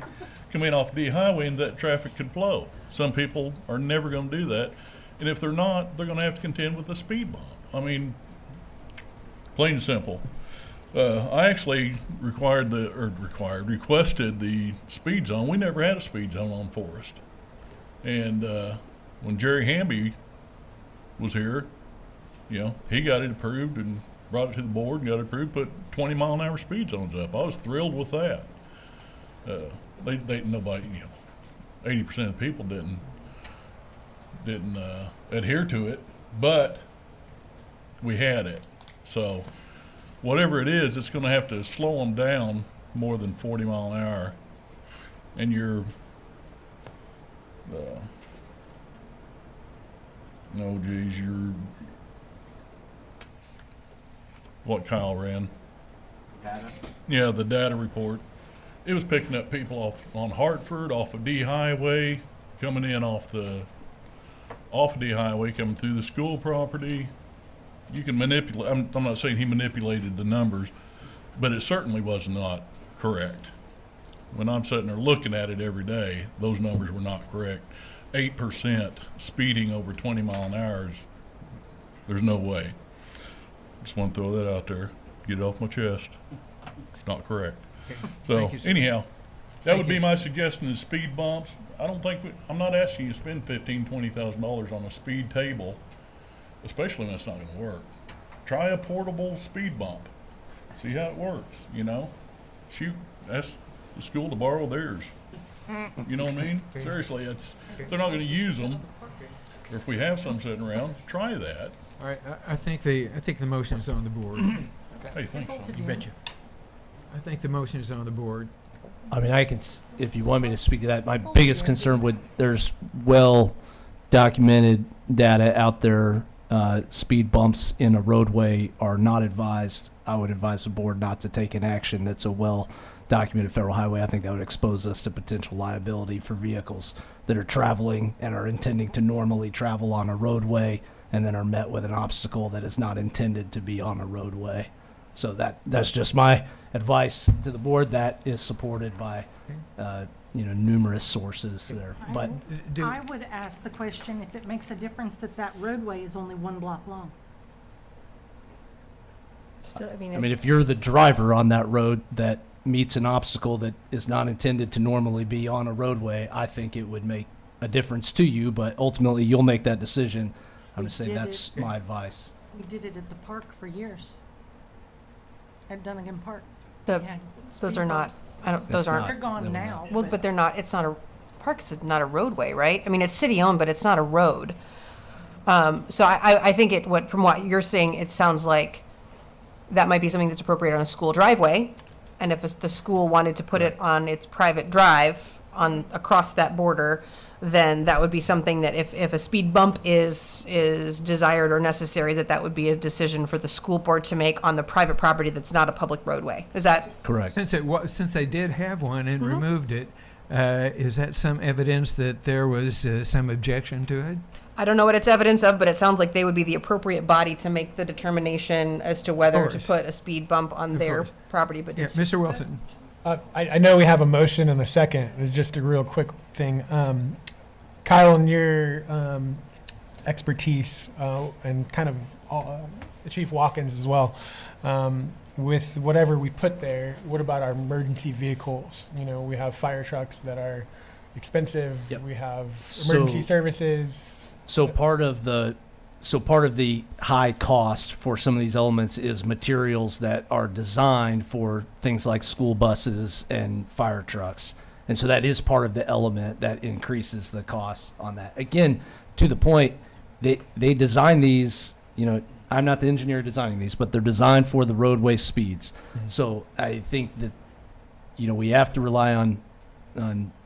come in off D Highway, and that traffic could flow. Some people are never going to do that, and if they're not, they're going to have to contend with the speed bump. I mean, plain and simple. I actually requested the speed zone. We never had a speed zone on Forest. And when Jerry Hamby was here, you know, he got it approved and brought it to the board and got it approved, put 20 mile an hour speed zones up. I was thrilled with that. Nobody, you know, 80% of people didn't adhere to it, but we had it. So whatever it is, it's going to have to slow them down more than 40 mile an hour. And you're, what Kyle ran.
Data.
Yeah, the data report. It was picking up people off on Hartford, off of D Highway, coming in off of D Highway, coming through the school property. You can manipulate, I'm not saying he manipulated the numbers, but it certainly was not correct. When I'm sitting there looking at it every day, those numbers were not correct. 8% speeding over 20 mile an hour, there's no way. Just want to throw that out there, get it off my chest. It's not correct. So
Thank you, sir.
anyhow, that
Thank
would be
you.
my suggestion is speed bumps. I don't think, I'm not asking you to spend $15,000, $20,000 on a speed table, especially when it's not going to work. Try a portable speed bump. See how it works, you know? Shoot, ask the school to borrow theirs. You know what I mean? Seriously, they're not going to use them. Or if we have some sitting around, try that.
All right, I think the motion is on the board.
Hey, thanks.
You betcha.
I think the motion is on the board.
I mean, if you want me to speak to that, my biggest concern there's documented data out there. Speed bumps in a roadway are not advised. I would advise the board not to take an action that's a well-documented federal highway. I think that would expose us to potential liability for vehicles that are traveling and are intending to normally travel on a roadway and then are met with an obstacle that is not intended to be on a roadway. So that's just my advice to the board. That is supported by numerous sources there. But
I would ask the question if it makes a difference that roadway is only 1 block long.
Still,
I mean, if you're the driver on that road that meets an obstacle that is not intended to normally be on a roadway, I think it would make a difference to you, but ultimately you'll make that decision. I'm just saying that's my advice.
We did it at the park for years. At Dunnigan Park.
The,
We had
those
speed
are not,
bumps.
I don't, those
It's
aren't.
not.
They're gone
They're
now.
Well, but they're not, it's not a, parks is not a roadway, right? I mean, it's city-owned, but it's not a road. So I think from what you're saying, it sounds like that might be something that's appropriate on a school driveway. And if the school wanted to put it on its private drive across that border, then that would be something that if a speed bump is desired or necessary, that would be a decision for the school board to make on the private property that's not a public roadway. Is that?
Correct.
Since they did have one and removed it, is that some evidence that there was some objection to it?
I don't know what it's evidence of, but it sounds like they would be the appropriate body to make the determination as to whether to
course.
put a speed bump on
Of
their
course.
property. But
Yeah, Mr. Wilson.
I know we have a motion and a second. It's just a real quick thing. Kyle, in your expertise and kind of Chief Watkins as well, with whatever we put there, what about our emergency vehicles? We have fire trucks that are expensive.
Yep.
We have emergency services.
So part of the high cost for some of these elements is materials that are designed for things like school buses and fire trucks. And so that is part of the element that increases the cost on that. Again, to the point, they design these, I'm not the engineer designing these, but they're designed for the roadway speeds.
Mm-hmm.
So I think that, we have to rely on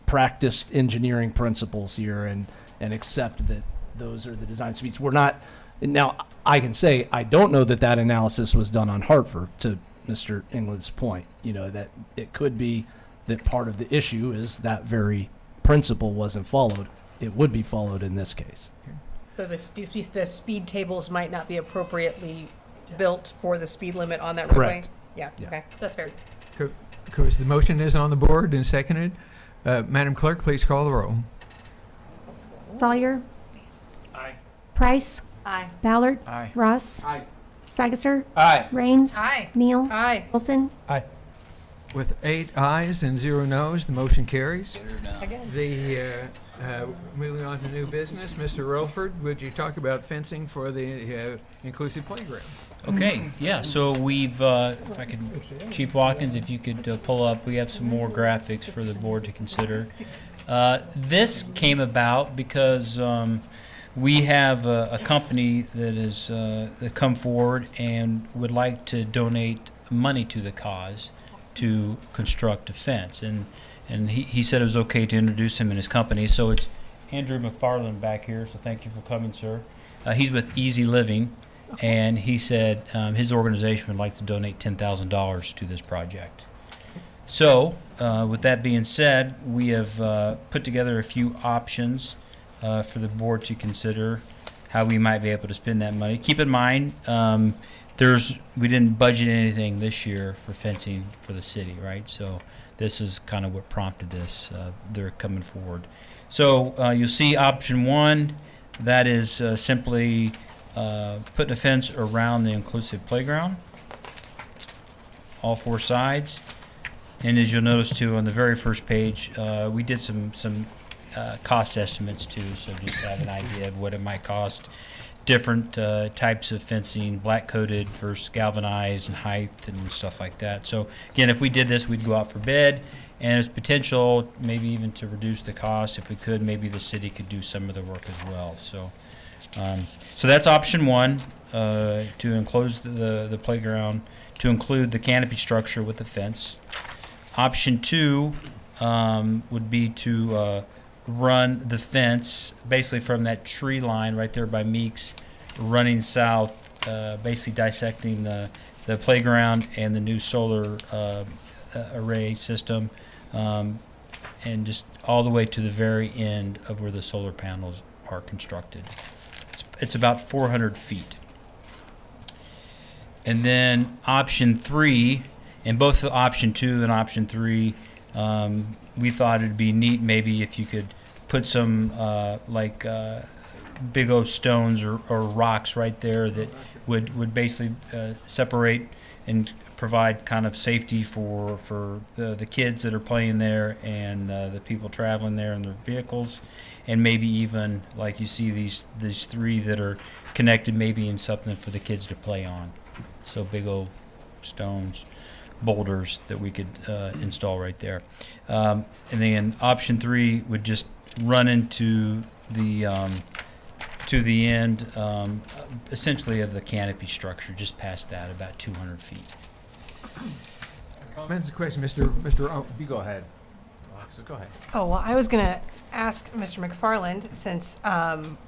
practiced engineering principles here and accept that those are the design speeds. We're not, now I can say, I don't know that analysis was done on Hartford, to Mr. England's point, that it could be that part of the issue is that very principle wasn't followed. It would be followed in this case.
So the speed tables might not be appropriately built for the speed limit on that roadway?
Correct.
Yeah,
Yeah.
okay, that's fair.
Of course, the motion is on the board and seconded. Madam Clerk, please call the roll.
Sawyer.
Aye.
Price.
Aye.
Ballard.
Aye.
Ross.
Aye.
Sagasser.
Aye.
Rains.
Aye.
Neal.
Aye.
Wilson.
With 8 ayes and 0 noes, the motion carries. Moving on to new business, Mr. Relford, would you talk about fencing for the inclusive playground?
Okay, yeah, so we've, if I could, Chief Watkins, if you could pull up, we have some more graphics for the board to consider. This came about because we have a company that is that come forward and would like to donate money to the cause to construct a fence, and he said it was okay to introduce him and his company. So it's Andrew McFarland back here. So thank you for coming, sir. He's with Easy Living, and he said his organization would like to donate $10,000 to this project. So with that being said, we have put together a few options for the board to consider how we might be able to spend that money. Keep in mind, we didn't budget anything this year for fencing for the city, right? So this is kind of what prompted this. They're coming forward. So you'll see option 1, that is simply putting a fence around the inclusive playground, all 4 sides. And as you'll notice too, on the very first page, we did some cost estimates too, so just to have an idea of what it might cost. Different types of fencing, black coated versus galvanized, and height and stuff like that. So again, if we did this, we'd go out for bid, and there's potential maybe even to reduce the cost. If we could, maybe the city could do some of the work as well. So so that's option 1, to enclose the playground, to include the canopy structure with the fence. Option 2 would be to run the fence basically from that tree line right there by Meeks, running south, basically dissecting the playground and the new solar array system, and just all the way to the very end of where the solar panels are constructed. It's about 400 feet. And then option 3, and both the option 2 and option 3, we thought it'd be neat maybe if you could put some big old stones or rocks right there that would basically separate and provide kind of safety for the kids that are playing there and the people traveling there in their vehicles, and maybe even like you see these 3 that are connected, maybe in something for the kids to play on. So big old stones, boulders that we could install right there. And then option 3 would just run into the to the end, essentially of the canopy structure, just past that, about 200 feet.
Comments or questions, Mr.
You go ahead. Alexis, go ahead.
Oh, well, I was going to ask Mr. McFarland, since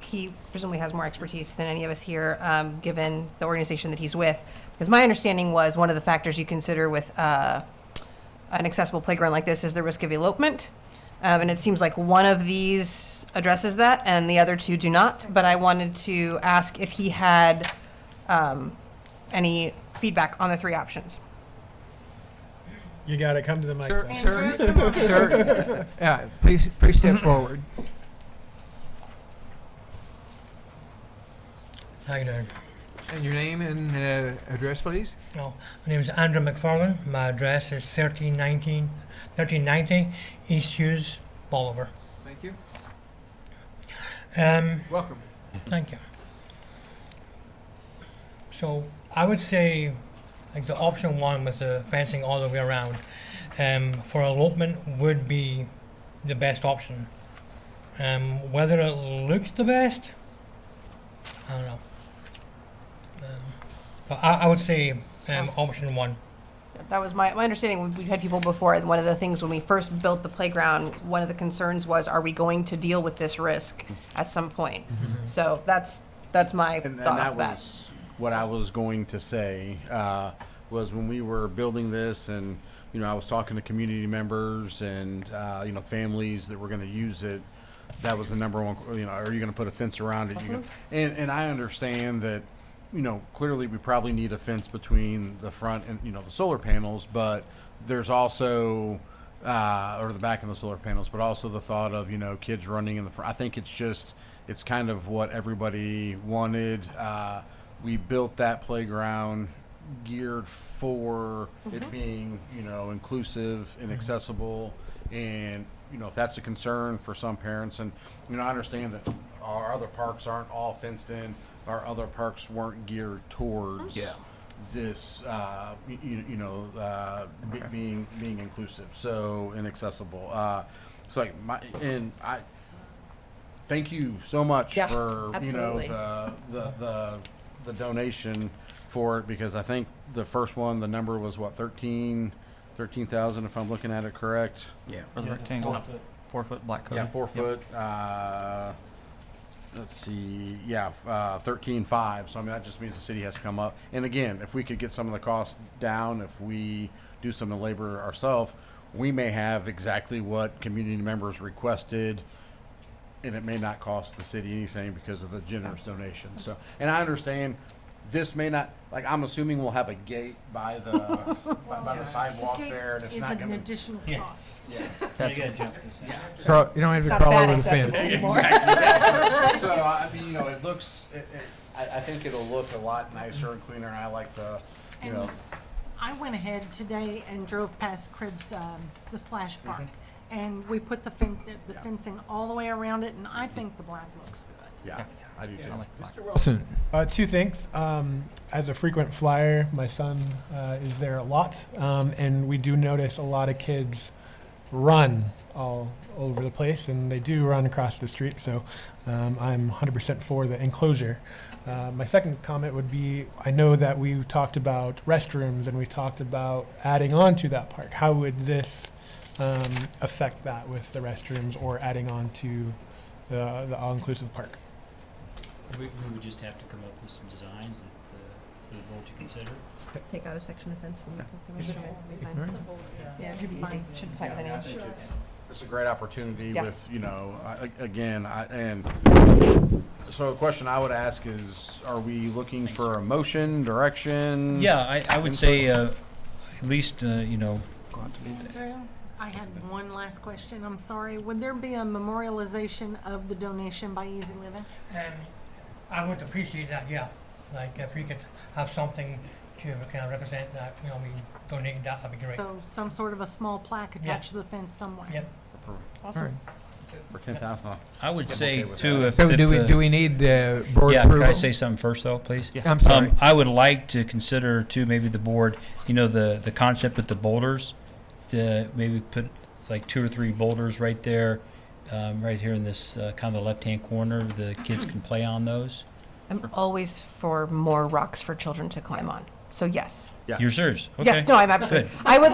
he presumably has more expertise than any of us here, given the organization that he's with, because my understanding was one of the factors you consider with an accessible playground like this is the risk of elopement. And it seems like one of these addresses that and the other 2 do not. But I wanted to ask if he had any feedback on the 3 options.
You got to come to the mic.
Sir,
though.
sir, please step forward.
How you doing?
And your name and address, please.
Oh, my name is Andrew McFarland. My address is 1390 East Hughes, Bolivar.
Thank you.
Welcome. Thank you. So I would say, like the option 1 with the fencing all the way around, for elopement would be the best option. Whether it looks the best, I don't know. But I would say option 1.
That was my understanding. We've had people before, and one of the things when we first built the playground, one of the concerns was, are we going to deal with this risk at some point? So that's my
And
thought
that
of that.
was what I was going to say, was when we were building this and, I was talking to community members and, families that were going to use it. That was the number one, are you going to put a fence around it? And I understand that, clearly we probably need a fence between the front and, the solar panels, but there's also, or the back of the solar panels, but also the thought of, kids running in the front. I think it's kind of what everybody wanted. We built that playground geared for it being, inclusive and accessible. And, if that's a concern for some parents, and, I understand that our other parks aren't all fenced in. Our other parks weren't geared towards this, being inclusive, so inaccessible. It's like I thank you so much for
absolutely.
the donation for it, because I think the first one, the number was what, 13,000 if I'm looking at it correct.
Yeah, for the rectangle. 4 foot black coat.
Yeah, 4 foot. Let's see. Yeah, 13.5. So I mean, that just means the city has to come up. And again, if we could get some of the costs down, if we do some of the labor ourselves, we may have exactly what community members requested, and it may not cost the city anything because of the generous donation. So, and I understand this may not, like, I'm assuming we'll have a gate by the by the sidewalk there, and it's not going
an
to.
additional cost.
That's
You gotta jump this.
So you don't have to
Not
crawl
that
over the
accessible
fence.
anymore.
Exactly. So I mean, it looks. I think it'll look a lot nicer and cleaner. And I like the,
And I went ahead today and drove past Cribb's, the splash park, and we put the fencing all the way around it, and I think the black looks good.
Yeah, I do too.
Mr. Wilson.
2 things. As a frequent flyer, my son is there a lot, and we do notice a lot of kids run all over the place, and they do run across the street. So I'm 100% for the enclosure. My second comment would be, I know that we talked about restrooms and we talked about adding on to that park. How would this affect that with the restrooms or adding on to the all-inclusive park.
We would just have to come up with some designs that, for the board to consider.
Take out a section of fence and put the rest of it. It'll be fine. Yeah, it should be easy. Shouldn't fight with
I
anyone.
think it's a great opportunity
Yeah.
with, and so the question I would ask is, are we looking for a motion, direction?
Yeah, I would say, at least,
Andrea, I had one last question. I'm sorry. Would there be a memorialization of the donation by Easy Living?
I would appreciate that, yeah. Like if we could have something to kind of represent that, we donated that, that'd be great.
So some sort of a small plaque attached to the fence somewhere.
Yep.
Awesome.
For 10,000.
I would say
okay with
too,
that.
if
So
if
do we need board
yeah,
approval?
can I say something first though, please?
I'm sorry.
I would like to consider too, maybe the board, the concept with the boulders, to maybe put like 2 or 3 boulders right there, right here in this kind of the left-hand corner. The kids can play on those.
I'm always for more rocks for children to climb on. So yes.
Yeah.
You're serious? Okay.
Yes, no, I'm absolutely.
Good.
I would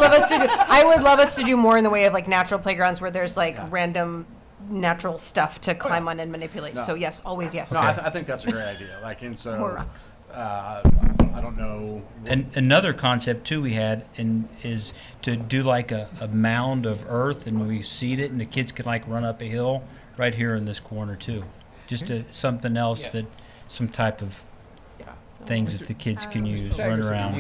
love us to do more in the way of like natural playgrounds where there's like random natural stuff to climb on and manipulate.
No.
So yes, always yes.
No, I think that's a great idea. Like, and so
More rocks.
I don't know.
And another concept too we had is to do like a mound of earth, and we seed it, and the kids can like run up a hill right here in this corner too. Just something else that some type of things that the kids can use, run around.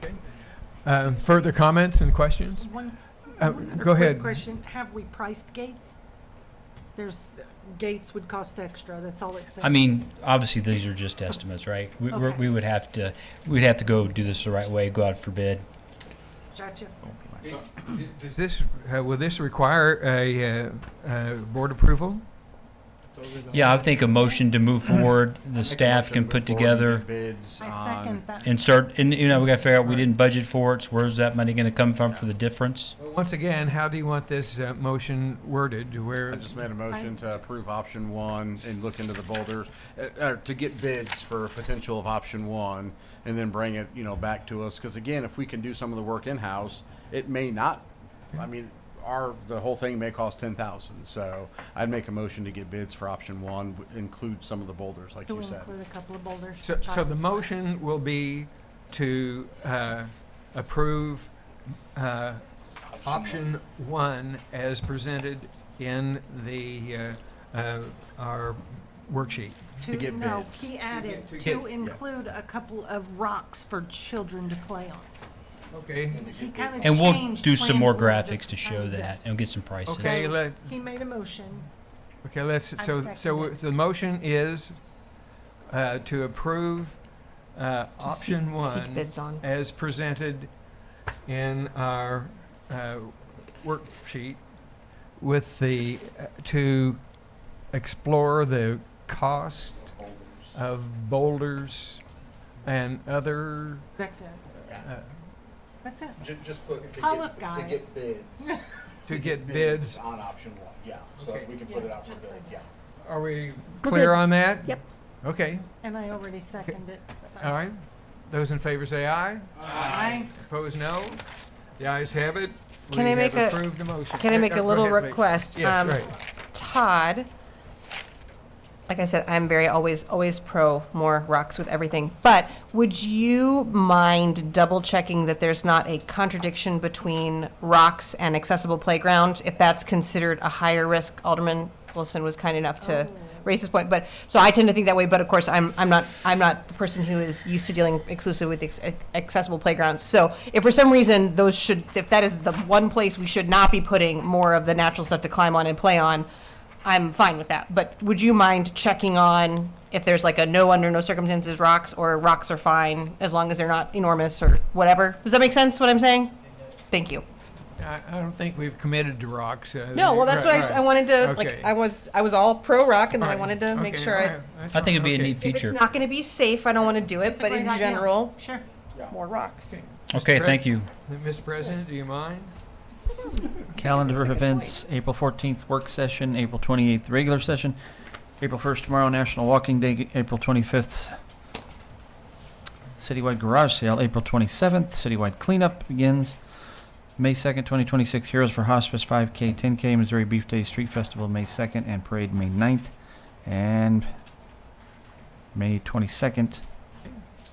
Okay. Further comments and questions?
One
Go
quick
ahead.
question. Have we priced gates? There's gates would cost extra. That's all it says.
I mean, obviously these are just estimates, right?
Okay.
We'd have to go do this the right way, go out for bid.
Gotcha.
Does this will this require a board approval?
Yeah, I think a motion to move forward, the staff can put together
bids
I
on.
second that.
and start, and we got to figure out, we didn't budget for it, so where's that money going to come from for the difference?
Once again, how do you want this motion worded? Where
I just made a motion to approve option 1 and look into the boulders, to get bids for potential of option 1, and then bring it, back to us. Because again, if we can do some of the work in house, it may not. I mean, the whole thing may cost 10,000. So I'd make a motion to get bids for option 1, include some of the boulders, like
To
you said.
include a couple of boulders.
So the motion will be to approve option 1 as presented in the our worksheet.
To get
No,
bids.
he added
To
to
get-
include a couple of rocks for children to play on.
Okay.
He kind of
And we'll
changed
do some
plan
more
for it
graphics
just
to show
kind of-
that and get some prices.
Okay.
He made a motion.
Okay. Let's.
I
So
second it.
the motion is to approve option
Seek
1
bids on.
as presented in our worksheet with the to explore the cost of boulders and other
That's it. That's it.
Just put
Call us, guy.
get bids.
to get bids.
on option 1. Yeah. So
Okay.
we can put it out for
Just
bid.
like
Yeah.
Are we
We're
clear
good.
on that?
Yep.
Okay.
And I already seconded it. So.
All right. Those in favor say aye.
Aye.
Opposed, no. The ayes have it.
Can
We
I make
have
a-
approved the motion.
Can I make a
Go
little
ahead, Vic.
request?
Yes, right.
Todd, like I said, I'm very always pro more rocks with everything. But would you mind double checking that there's not a contradiction between rocks and accessible playground? If that's considered a higher risk, Alderman Wilson was kind enough to raise this point. But so I tend to think that way. But of course, I'm not the person who is used to dealing exclusively with accessible playgrounds. So if for some reason if that is the one place we should not be putting more of the natural stuff to climb on and play on, I'm fine with that. But would you mind checking on if there's like a no under no circumstances rocks, or rocks are fine as long as they're not enormous or whatever? Does that make sense what I'm saying? Thank you.
I don't think we've committed to rocks.
No, well, that's what I wanted to,
Okay.
like, I was all pro rock, and then I
All right.
wanted to make
Okay,
sure
all
I,
right. That's
I think it'd be a
fine.
neat
Okay.
if
feature.
it's not gonna be safe, I don't wanna do it,
It's a
but in
great idea.
general,
Sure.
more rocks.
Okay,
Mr.
thank you.
Mr. President, do you mind?
Calendar
That's a
of
good
events, April 14th work session, April 28th regular session, April 1st tomorrow National Walking Day, April 25th citywide garage sale, April 27th citywide cleanup begins, May 2nd, 2026, Heroes for Hospice 5K, 10K, Missouri Beef Day Street Festival, May 2nd, and Parade, May 9th. And May 22nd,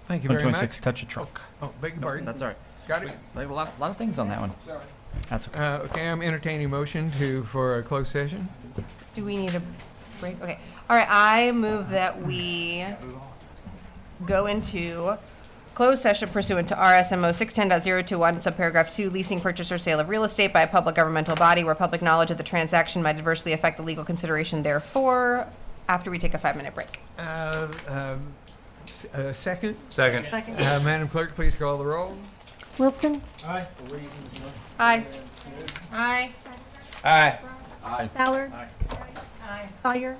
Thank you very much.
2026, Touch a Truck.
Oh, beg your pardon.
That's all right.
Got it?
Like a lot of things on that one.
Sorry.
That's okay.
Okay, I'm entertaining a motion for a closed session.
Do we need a break? Okay. All right, I move that we go into closed session pursuant to RSMO 610.021, subparagraph 2, leasing, purchase, or sale of real estate by a public governmental body where public knowledge of the transaction might adversely affect the legal consideration therefore, after we take a 5-minute break.
Second?
Second.
Second.
Madam Clerk, please call the roll.
Wilson,
Aye.
Aye.
Aye.
Ballard, Sawyer.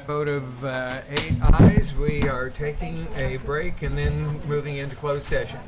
Vote of 8 ayes. We are taking a break and then moving into closed session.